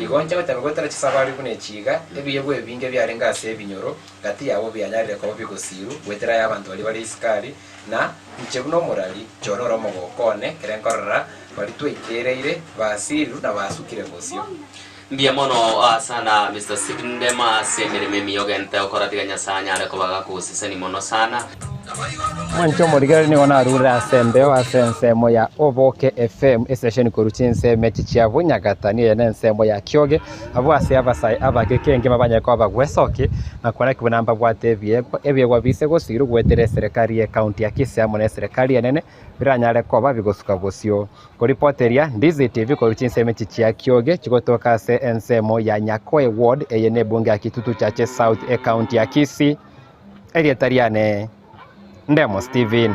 igonja batabagotara chisabari kune chiga ebiyebwe binge byarenga se binyoro gati yabo byanyarire ko bigosiru wetera y'abantu bali iskari na nchebuno morali chororo mogokone kerenkorora bali twekereire basiru na basukire gosio mbia mono sana Mr. Signdema semere memi yogente okora tiganya sanya re ko baga kusisani mono sana Mwancho morigere ni ona rura sembeo asensemo ya Oboke FM station kuruchinse mechi chiavu nyagatani ene nsemo ya Kyoge abo ase abasai abakekenge mabanya kwa bagwesoke nakwana kibunamba bwate ebyegwa bise gosiru gwetere serikali ya county ya Kisii amone serikali enene biranyare kwa babigosuka bosio kuripoteria Ndizi TV kuruchinse mechi chia Kyoge chigotoka ase ensemo ya Nyakoe ward eyene bunge ya Kitutu Chache South e county ya Kisii Erietariane Ndemo Steven.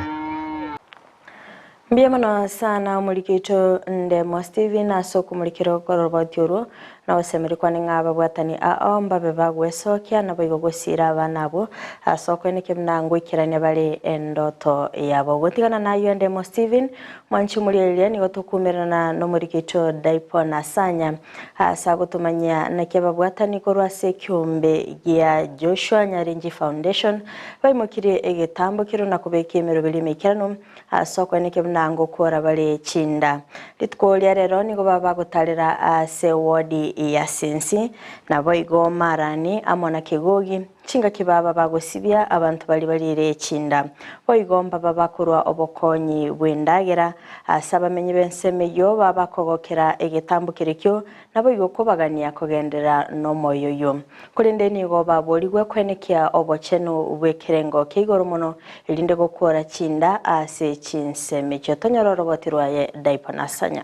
Mbiamano sana mulikito Ndemo Steven aso kumulikiro korobotiro na osemeri kwani ngaba bwatani aomba bebagwesokia na bayogosira abanabo asoko ne kemnango ikirane bali endoto yabo gotigana nayo Ndemo Steven mwanchi mulielia ni gotukumirana no mulikito Daipo na Sanya asa gutumanya na kebabwatani korwase kyombe ya Joshua Nyarinji Foundation bayimukire egetambo kiro na kubekemero bilimikirano asoko ne kemnango kora bali chinda litkolia rero ni go baba gutalira se wodi ya sensi na boigo marani amona kigogi chinga kibaba bagosibya abantu bali balire chinda boigomba babakurwa obokonyi bwendagera asaba menye bensemeyo babakogokera egetambukirikyo nabo yokobagania kogendera no moyoyo kulinde ni go baboligwe kwenekia obocheno ubwekerengo kigoro muno ilinde gokora chinda ase chinseme chotonyoro robotirwa ye Daipo na Sanya.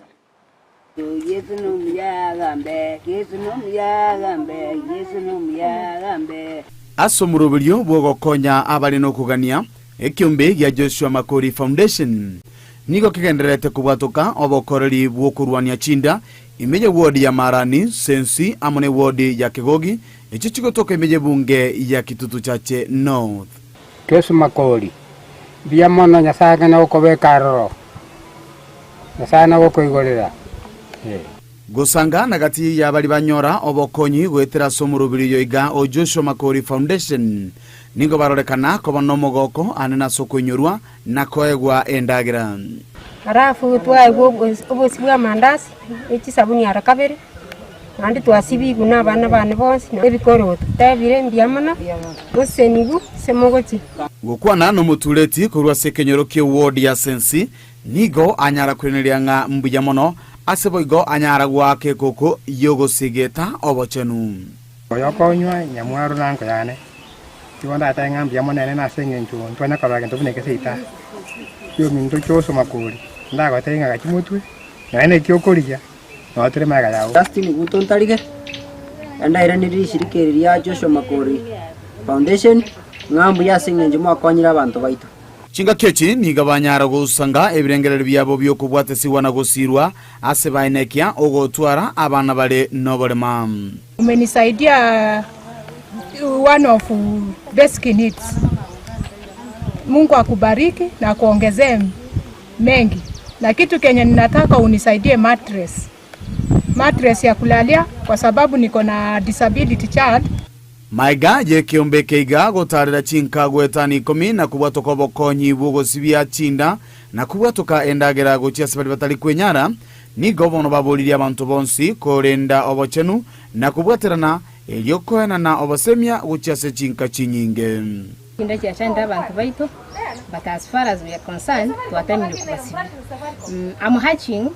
Yesu no muyagambe, Yesu no muyagambe, Yesu no muyagambe. Asomurubulyo bwogokonya abali no kugania ekyombe ya Joshua Makori Foundation nigo kigenderete kubwatoka obokoreri bwokurwania chinda imeje wodi ya Marani Sensi amone wodi ya Kigogi echo chigotoka imeje bunge ya Kitutu Chache North. Joshua Makori biamono nyasaga na okobeka ro nyasaga okoigorera Gosanga nagati ya bali banyora obokonyi gwetera somurubiriyo iga o Joshua Makori Foundation ningo barorekana ko banomogoko anena sokonyorwa nakoegwa endagira arafu twaegwo obosibwa mandasi echi sabuni arakabere andi twasibi guna bana bane bonsi na ebikoro tabire mbiamana bosenigu semogochi gokwana no mutuleti kurwa sekenyoro ke ward ya Sensi nigo anyara kwenelia nga mbujamono aseboigo anyara gwake koko yogo sigeta obochenu oyokonywa nyamwaru nanko yane kiwanda atanga mbiamona na sengencho ntwana kabaga ntobune kesita yo minto choso Makori ndago tenga gachimutwe nane kyokoria no tere maga yawo Justin gutontarige andaira ni shirikeria Joshua Makori Foundation ngambu ya sengenjo mwakonyira abantu baitu Chinga kechi niga banyara gusanga ebirengerero byabo byo kubwatesiwa na gusirwa ase bainekia ogotwara abana bale nobolema. Umenisaidia one of basic needs. Mungu akubariki na kuongezee mengi. Na kitu kenye ninataka unisaidie mattress ya kulalia kwa sababu niko na disability child. Maiga ye kiombe keiga gotarira chinka gwetani 10 na kubwatoka obokonyi bwogosibya chinda na kubwatoka endagera gochia sebali batali kwenyara ni gobono baboliria abantu bonsi korenda obochenu na kubwaterana eliokoena na obosemia gochia se chinka chinyinge kinda cha chanda abantu baito but as far as we are concerned twatamire kubasibya am hatching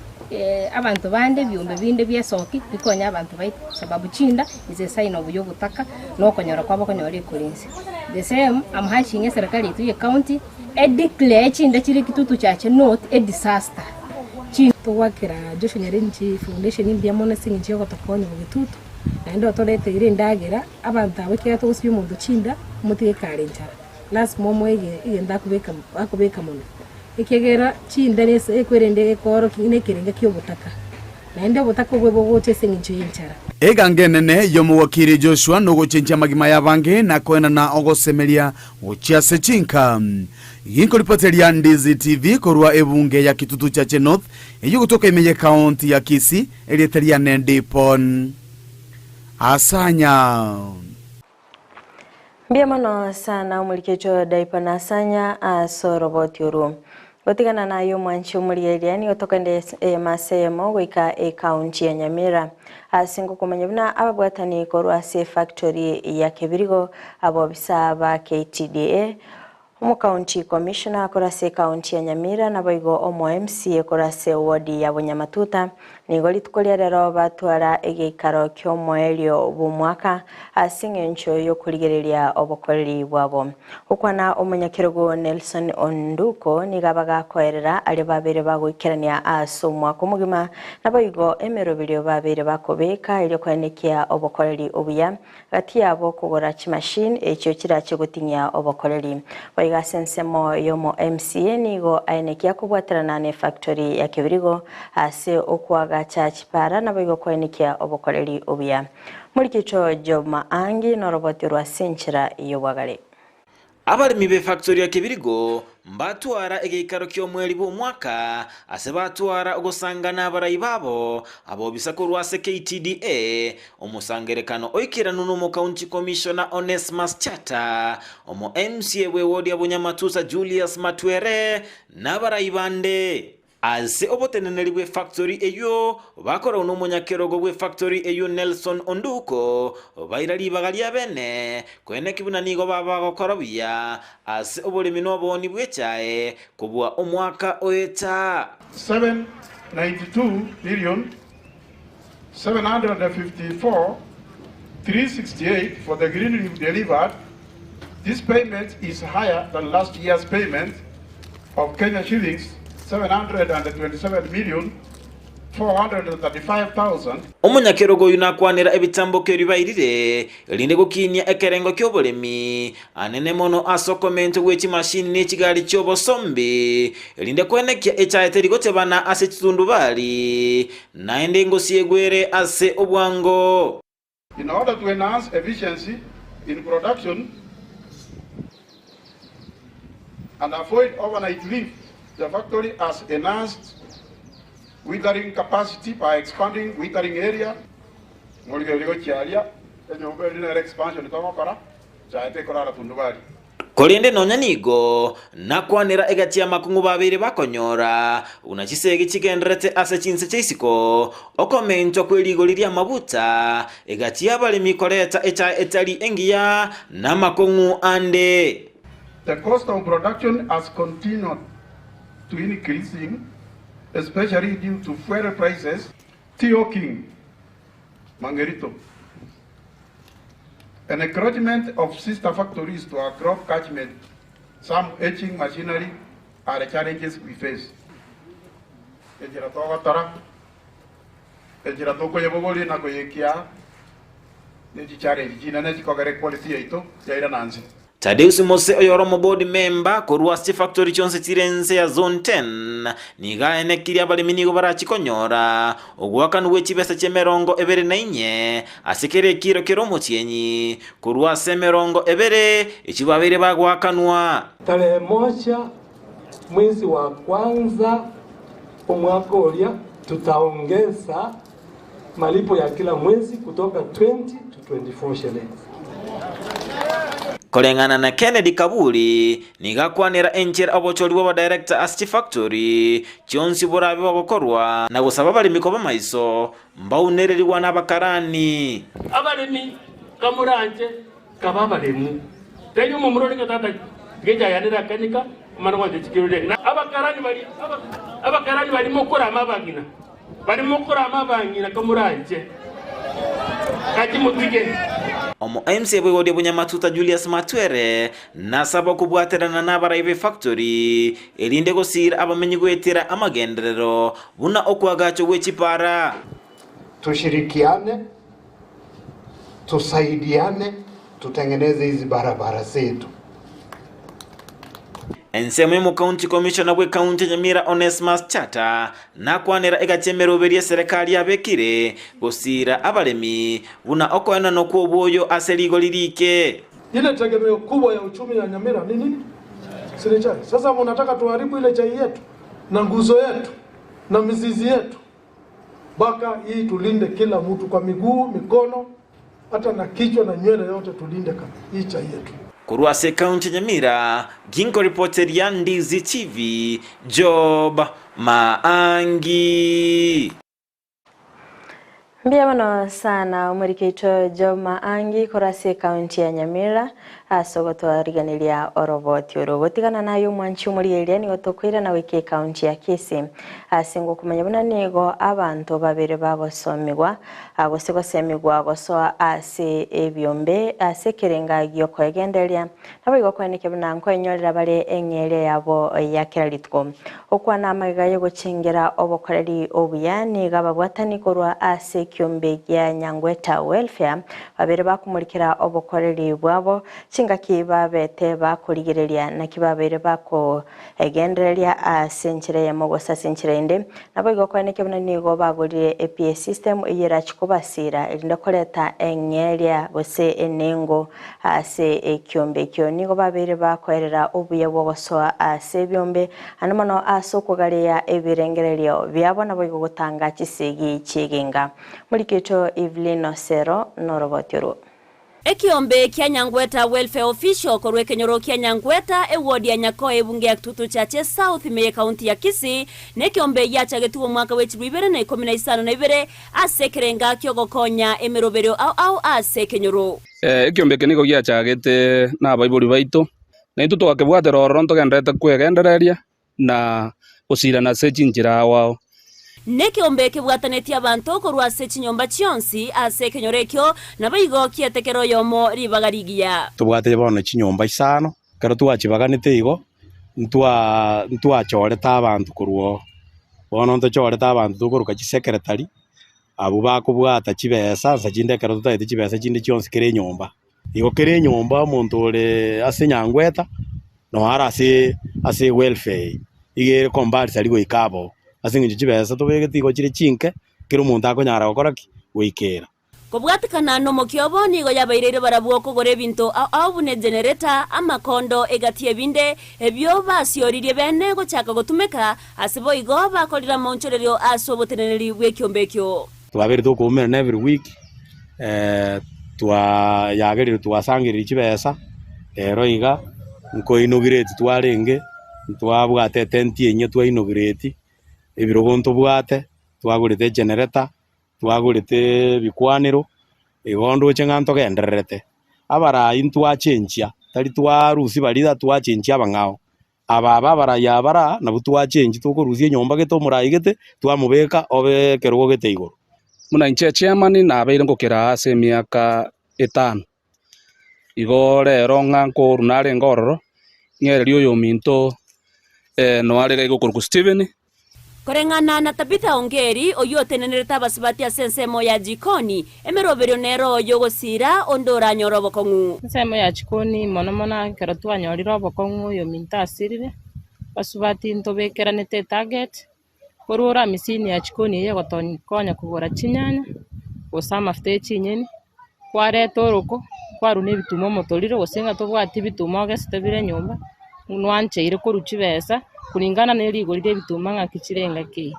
abantu bande byumbe binde byesoki bikonya abantu baito sababu chinda is a sign of yogutaka no konyora kwabo konyora ikolinsi the same am hatching serikali tu ye county declare chinda chiri Kitutu Chache North a disaster chinda wakira Joshua Nyarinji Foundation imbiamona singi yo gotokonya mu Kitutu ndo torete ire ndagira abantu abekera tosibye mu chinda mutige karenjara last momo igenda kubeka muno ikegera chinda nese ekwerende ekoro kine kirenge kyobutaka naende butaka bwebo bote sengincho yinchara ega ngenene yomuwakiri Joshua no gochenja magima yabange na koena na ogosemelia ochia sechinka yinko ripotelia Ndizi TV korwa ebunge ya Kitutu Chache North eyo kutoka imeje county ya Kisii elietelia Daipo Asanya Mbiamano sana umulikecho Daipo na Sanya asorobotiuru gotigana nayo mwanchi umuliyeliani otokende masemo wika county ya Nyamira asingo kumanyabuna ababwatani korwa se factory ya Kebirigo abo bisaba KTDA County Commissioner akorase county ya Nyamira na boigo omo MCA korase wodi ya Bunyamatuta nigo litukolia rero batwara egikaro ky'omwelio bumwaka asing'encho yo kuligereria obokoreri bwabo ukwana omunyakirugo Nelson Onduko nigabaga koerera ali babere bagoikerania aso mwaka mugima na boigo emerobirio babere bakobeka ili kwanekia obokoreri obuya gati yabo kugora chimashine ekyo kirache gutinya obokoreri baiga sensemo yomo MCA nigo ainekia kubwaterana ne factory ya Kibirigo ase okwaga chachipara na baigo kwanekia obokoreri obuya muri kicho Job Maangi no roboti rwa senchira yobwagale abalimi be factory ya Kibirigo mbatwara egikaro ky'omweli bw'omwaka ase batwara ogosangana abarayi babo abo bisakurwa se KTDA omusangerekano oikiranu n'omu County Commissioner Onesmus Chata omu MCA we wodi ya Bunyamatuta Julius Matwere n'abarayi bande ase oboteneneri bwe factory eyo bakora n'omunyakirogo bwe factory eyo Nelson Onduko bairali bagalya bene kwene kibuna nigo baba gokorobya ase obolemi n'oboni bwechae kubwa omwaka oyeta 792,754,368 for the green leaf delivered. This payment is higher than last year's payment of Kenya shillings 727,435,000. Omunyakirogo yunakwanira ebitambo keribairire elinde gukinya ekerengo ky'obolemi anene mono asokomento wechi machine n'ekigali ky'obosombe elinde kwenekya echaeterigo tebana ase kitundu bali naende ngosi egwere ase obwango. In order to enhance efficiency in production and avoid overnight leave, the factory has enhanced withering capacity by expanding withering area. Kolende nonyanigo nakwanira egati ya makungu babiri bakonyora unachisege chigenderete ase chinse cheisiko okomento kweligo liria mabuta egati ya balimi koleta echa etali engia na makungu ande. The cost of production has continued to increasing, especially due to fuel prices. Theo King, Mangerito. An encouragement of sister factories to our crop catchment, some etching machinery are the challenges we face. Tadeus Mose oyoromo board member korwa sti factory chonse tirenze ya zone 10 niga enekiria balimi nigo barachikonyora ogwakanu wechibesa chemerongo ebere nainye asekere kiro kiromo chenyi korwa semerongo ebere echibabere bagwakanwa tarehe 1 mwezi wa kwanza mwaka ulia tutaongeza malipo ya kila mwezi kutoka 20 to 24 shillings. Kolengana na Kennedy Kabuli nigakwanira encher abocholi wa director asti factory chonsi borabe bagokorwa na gusaba bali mikoba maiso mbaunereriwa n'abakarani abalimi kamuranje kababalemu tenyo mumurori ngatata geja yanira kanika mara wa dikirule na abakarani bali mukura amabangina kamuranje kati mutige omo MCA bwe wodi Bunyamatuta Julius Matwere nasaba kubwaterana n'abarayi factory elinde gosira abamenyi gwetera amagenderero buna okwagacho wechipara. Tushirikiane, tusaidiane, tutengeneze hizi barabara zetu. Ensemo mu County Commissioner bwe County Nyamira Onesmus Chata nakwanira egachemero berie serikali yabekire gosira abalemi buna okoena nokwoboyo aseligo lirike. Ile tegemeo kubwa ya uchumi ya Nyamira ni nini? Sile chai. Sasa mnataka tuharibu ile chai yetu na nguzo yetu na mizizi yetu. Baka hii tulinde kila mtu kwa miguu, mikono, hata na kichwa na nywele yote tulinde kama hii chai yetu. Kurwa se County Nyamira, Ginko reporter ya Ndizi TV, Job Maangi. Mbia wano sana umurikito Joma Angi kurase kaunti ya Nyamira asogotwa riganilia oroboti orobotigana nayo mwanchi umuriyelia ni otokwira na wiki kaunti ya Kisii asingo kumanyabuna nigo abantu babere bagosomigwa agosego semigwa gosoa ase ebyombe ase kerenga gyo kwegendelia nabo igokwanike bunanko enyorera bare engere yabo yakiralitwo okwana amagaye gucengera obokoreri obuyani gababwatani korwa ase kyombe gya Nyangweta welfare babere bakumurikira obokoreri bwabo chingaki babete bakurigereria na kibabere bako egendereria asenchire ya mogosa senchire inde nabo igokwanike bunanigo bagurire APS system iyera chikobasira irinda koleta engeria gose enengo ase ekyombe kyo nigo babere bakoerera obuye bwogosoa ase byombe anomono asokugaleya ebirengererio byabo nabo igotanga chisegi chigenga Mulikito Evelyn Osero Norobotiro Ekiombe kia Nyangweta Welfare Official korwe kenyoro kia Nyangweta ewodi ya Nyakoe bunge ya Kitutu Chache South meye kaunti ya Kisii nekiombe ya chagetuwa mwaka wechi bwibere na 15 na ibere ase kerenga kyogokonya emeroberio au ase kenyoro ekiombe keniko gia chagete na baibuli baito na itu twakebwatera oronto gendete kwegendereria na usira se chinjira wao Nekiombe kebwataneti abantu korwa se chinyomba chionsi ase kenyorekyo nabayigo kietekero yomo ribagarigia tubwate bono chinyomba isano karo twachibaganite igo ntwa choreta abantu kurwo bono nto choreta abantu tukuruka chi secretary abo bakubwata chibesa sajinde karo tutaite chibesa chinde chionsi kere nyomba igo kere nyomba muntu ore ase Nyangweta no ara ase welfare igere kombarsa ligo ikabo asingi chibesa tobegeti go chire chinke kero muntu akonyara gukora ki wikera Kobwatikana no mokyobo nigo yabairire barabuoko gore binto au bune generator amakondo egatie binde ebyo basioririe bene gochaka gotumeka asibo igo bakorira monchorerio asoboteneri bwekyombekyo twabere tukumera every week yagerire twasangirira chibesa iga nko inaugurate twarenge twabwate tent yenye twa inaugurate ebirogonto bwate twagurite generator twagurite bikwaniro igondo chenganto gendererete abara intwa chenchia tari twarusi barida twachenchia abangao ababa baraya bara na butwa chenchi tukorusie nyomba geto murayigete twamubeka obe kerugo gete igoro muna inche chairman na abeire ngokera ase miaka 5 igo rero nganko runare ngororo ngererio yo minto no arega igokorku Steven Korengana na Tabitha Ongeri oyotenenereta basibati ya sensemo ya jikoni emeroberio nero yogosira ondora nyorobo kongu sensemo ya jikoni monomona karatwa nyorirobo kongu yo minta asirire basibati ntobekera nete target korora misini ya jikoni ye gotonya kugora chinyanya osama fte chinyeni kware toroko kwarune bitumo motoriro gosenga tobwati bitumo gesitebire nyomba nwanche ire koruchi besa kulingana na rigorire bituma ngakichirenga ki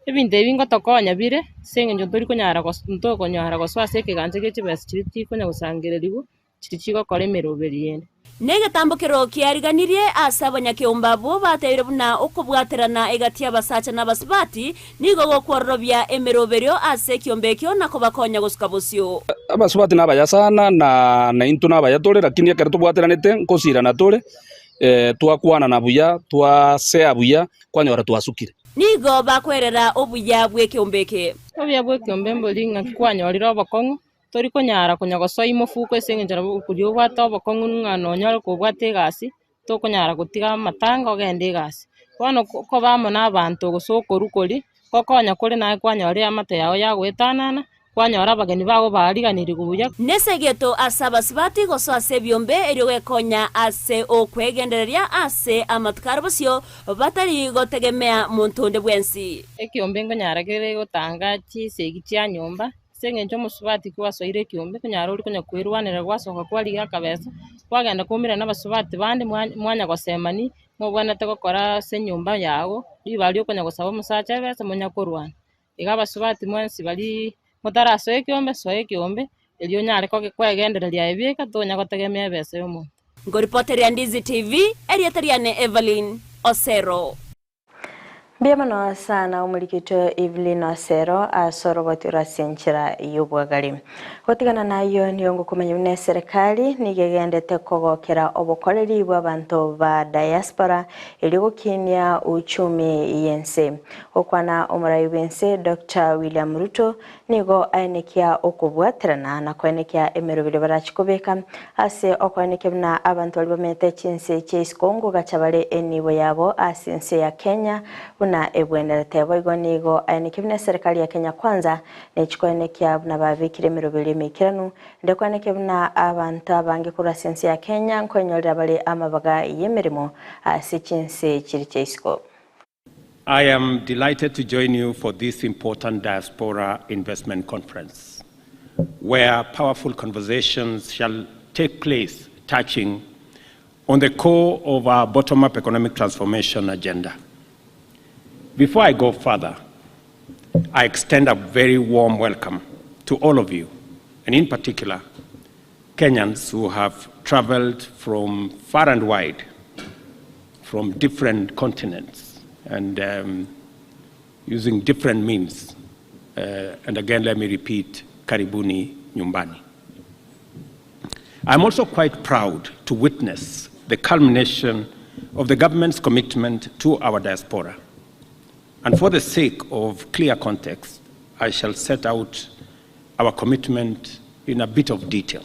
ebinde bingo tokonya bire senge njo tori konyara go konyara go swase kiganje kechibesa chiriti konya gusangereribu chirichigo kore meroberiende nege tambokero kiariganirie asabanya kiombabo bateire buna okobwaterana egatia basacha na basibati nigo gokworobya emeroberio ase kiombekyo nako bakonya gusukabosio abasibati nabaya sana na into nabaya tole lakini akere tobwateranete nkosira na tole twakwana na buya twasea buya kwanyora twasukire nigo bakwerera obuya bwekyombeke obuya bwekyombe linga kwanyorira obokongu tori konyara konyagoso imufuko esengenjara kurio bwata obokongu ngano nyoro kubwate gasi tokonyara gutiga matanga ogende gasi bono ko bamo na abantu gosokorukori kokonya kuri na kwanyora amate yao yagwetanana kwanyora abageni bago bariganiri gubuya nesegeto asaba sibati goso ase byombe erio gekonya ase okwegendereria ase amatkarbosio batari gotegemea montonde bwensi ekiombe ngonyaragere gotanga chisegi chia nyomba sengenjo musubati kwasoire kiombe kunyara uri kunya kwirwanira gwasoka kwariga kabesa kwagenda kumira n'abasubati bandi mwanya gosemani mubwanete gokora se nyomba yago ribari okunya gosaba musacha besa munya kurwana igabasubati mwensi bari mutaraso ekiombe elio nyare ko kwegendereria ebika tonya gotegemea besa yomo ngoripoteri ya Ndizi TV erietariane Evelyn Osero Biamano sana umulikito Evelyn Osero asorobotira senchira yobwagari. Gotigana nayo niyongo kumenya serikali nigegendete kogokera obukoreri bw'abantu ba diaspora ili gukinya uchumi yense. Okwana omurayi wense Dr. William Ruto nigo ainekia okubwatirana na kwenekia emerubire barachikobeka ase okwenekia na abantu balibamete chinse cheiskongo gachabale enibo yabo asense ya Kenya na ebwenderete boigonigo ainikibne serikali ya Kenya kwanza nechikonekia na bavikire mirobele mikiranu ndekwanekebna abantu abange kura sense ya Kenya nkonyolera bale amabaga yemirimo asichinse chirichesko. I am delighted to join you for this important Diaspora Investment Conference, where powerful conversations shall take place touching on the core of our bottom-up economic transformation agenda. Before I go further, I extend a very warm welcome to all of you, and in particular, Kenyans who have traveled from far and wide, from different continents, and using different means. And again, let me repeat, Karibuni Nyumbani. I'm also quite proud to witness the culmination of the government's commitment to our diaspora. And for the sake of clear context, I shall set out our commitment in a bit of detail.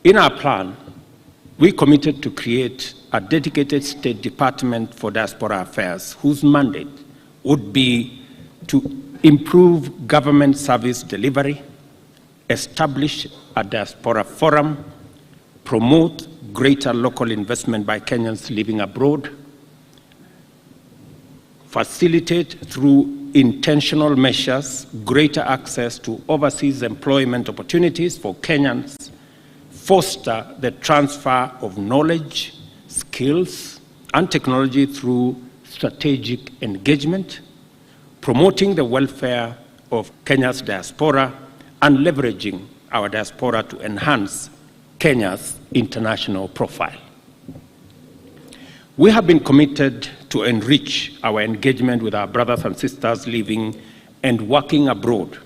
In our plan, we committed to create a dedicated State Department for Diaspora Affairs whose mandate would be to improve government service delivery, establish a diaspora forum, promote greater local investment by Kenyans living abroad, facilitate through intentional measures greater access to overseas employment opportunities for Kenyans, foster the transfer of knowledge, skills, and technology through strategic engagement, promoting the welfare of Kenya's diaspora, and leveraging our diaspora to enhance Kenya's international profile. We have been committed to enrich our engagement with our brothers and sisters living and working abroad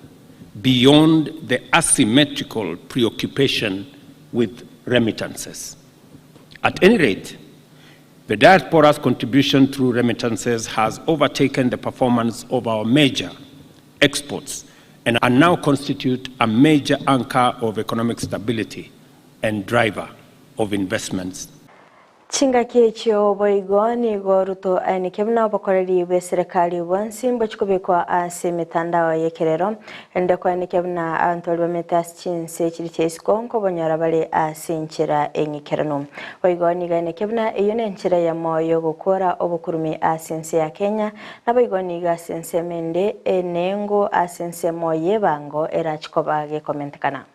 beyond the asymmetrical preoccupation with remittances. At any rate, the diaspora's contribution through remittances has overtaken the performance of our major exports and are now constitute a major anchor of economic stability and driver of investments. Chinga kiechio boigoni goruto ainikebna bokoreri be serikali wansimbo chikobekwa ase mitandao yekerero ende kwa ainikebna antolwa metas chinse chirichesko nkobonyara bale asinchira enyikerano boigoni gainekebna eyone nchira ya moyo gukora obukurumi asense ya Kenya na boigoni ga sense mende enengo asense moye bango erachikobage komentekana.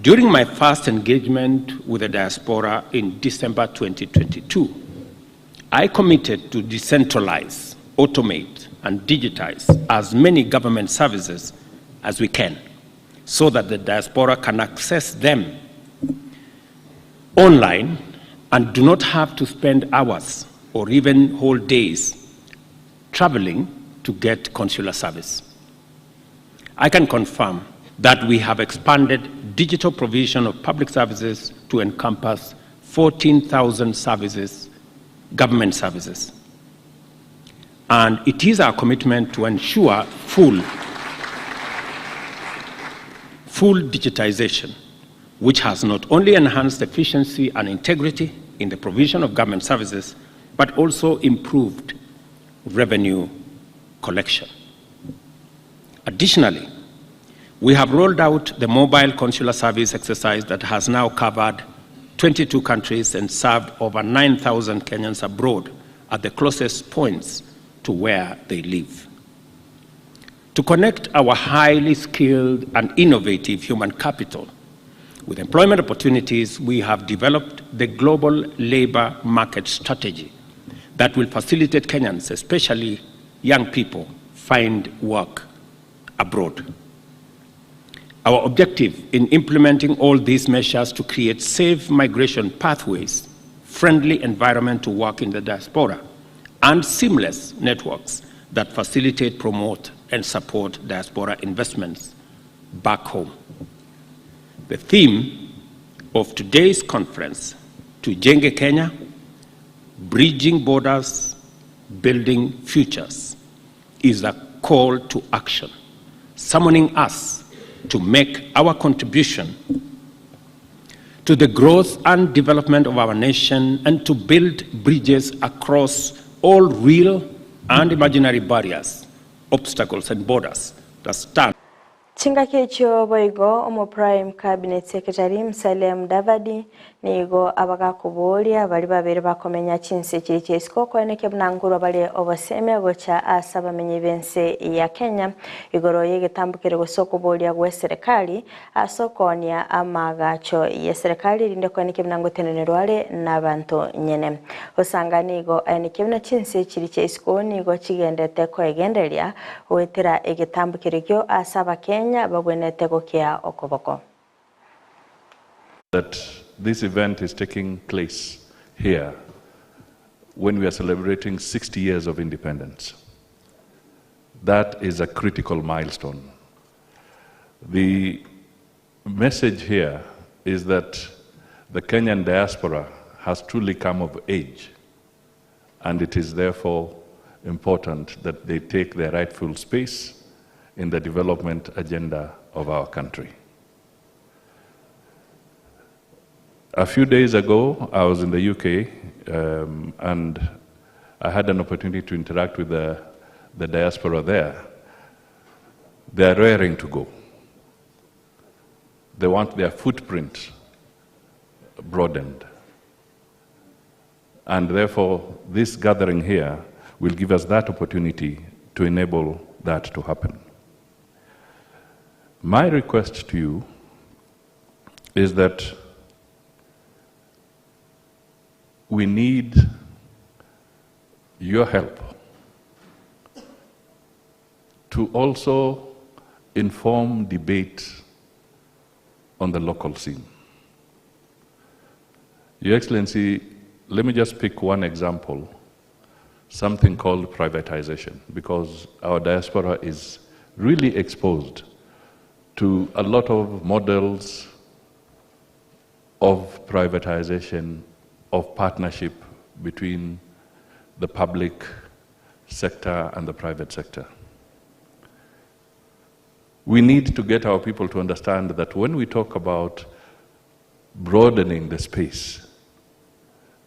During my first engagement with the diaspora in December 2022, I committed to decentralize, automate, and digitize as many government services as we can so that the diaspora can access them online and do not have to spend hours or even whole days traveling to get consular service. I can confirm that we have expanded digital provision of public services to encompass 14,000 services, government services. And it is our commitment to ensure full digitization, which has not only enhanced efficiency and integrity in the provision of government services, but also improved revenue collection. Additionally, we have rolled out the mobile consular service exercise that has now covered 22 countries and served over 9,000 Kenyans abroad at the closest points to where they live. To connect our highly skilled and innovative human capital with employment opportunities, we have developed the global labor market strategy that will facilitate Kenyans, especially young people, find work abroad. Our objective in implementing all these measures to create safe migration pathways friendly environment to work in the diaspora, and seamless networks that facilitate, promote, and support diaspora investments back home. The theme of today's conference, Tujenge Kenya, Bridging Borders, Building Futures, is a call to action, summoning us to make our contribution to the growth and development of our nation and to build bridges across all real and imaginary barriers, obstacles, and borders that stand. Chinga kecho boigo omo Prime Cabinet Secretary Musalia Mudavadi nigo abaga kubolia bali babere bakomenya chinse kiri kyesiko kweneke bunanguru bali oboseme gocha asaba menye bense ya Kenya igoro yegetambukire gosoko bolia gwe serikali asokonia amagacho ya serikali rinde kweneke bunango tenenerwale nabantu nyene osanganigo eneke buna chinse kiri kyesiko nigo kigendete ko egendelia wetera egetambukire kyo asaba Kenya that this event is taking place here when we are celebrating 60 years of independence. That is a critical milestone. The message here is that the Kenyan diaspora has truly come of age, and it is therefore important that they take their rightful space in the development agenda of our country. A few days ago, I was in the UK and I had an opportunity to interact with the diaspora there. They are raring to go. They want their footprint broadened. And therefore, this gathering here will give us that opportunity to enable that to happen. My request to you is that we need your help to also inform debate on the local scene. Your Excellency, let me just pick one example, something called privatization, because our diaspora is really exposed to a lot of models of privatization, of partnership between the public sector and the private sector. We need to get our people to understand that when we talk about broadening the space,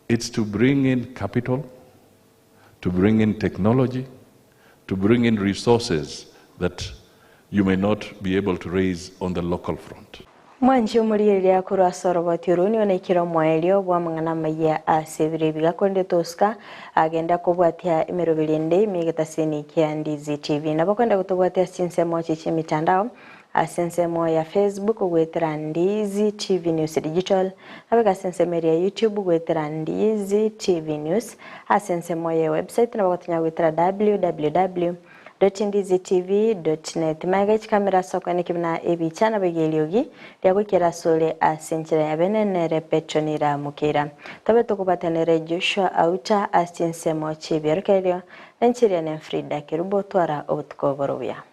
it's to bring in capital, to bring in technology, to bring in resources that you may not be able to raise on the local front. Mwanji umuriye ya kurasoro batiruni onekiro mwaelio bwa mangana maya asebire bigakonde toska agenda kubwatia imerobilende migetasini kiandizi TV nabakonda kutubwatia sinsemo chichi mitandao asensemo ya Facebook gwetera Ndizi TV News Digital abega sensemo ya YouTube gwetera Ndizi TV News asensemo ya website nabakotanya gwetera www.ndizitv.net magachi kamera soko nikibna ebichana begeliogi lyagukira sole asenchira ya benenere petronira mukira tabe tukubatanere Joshua Auta asensemo chiberkelio enchiria ne Frida Kirubo twara otkoborobya.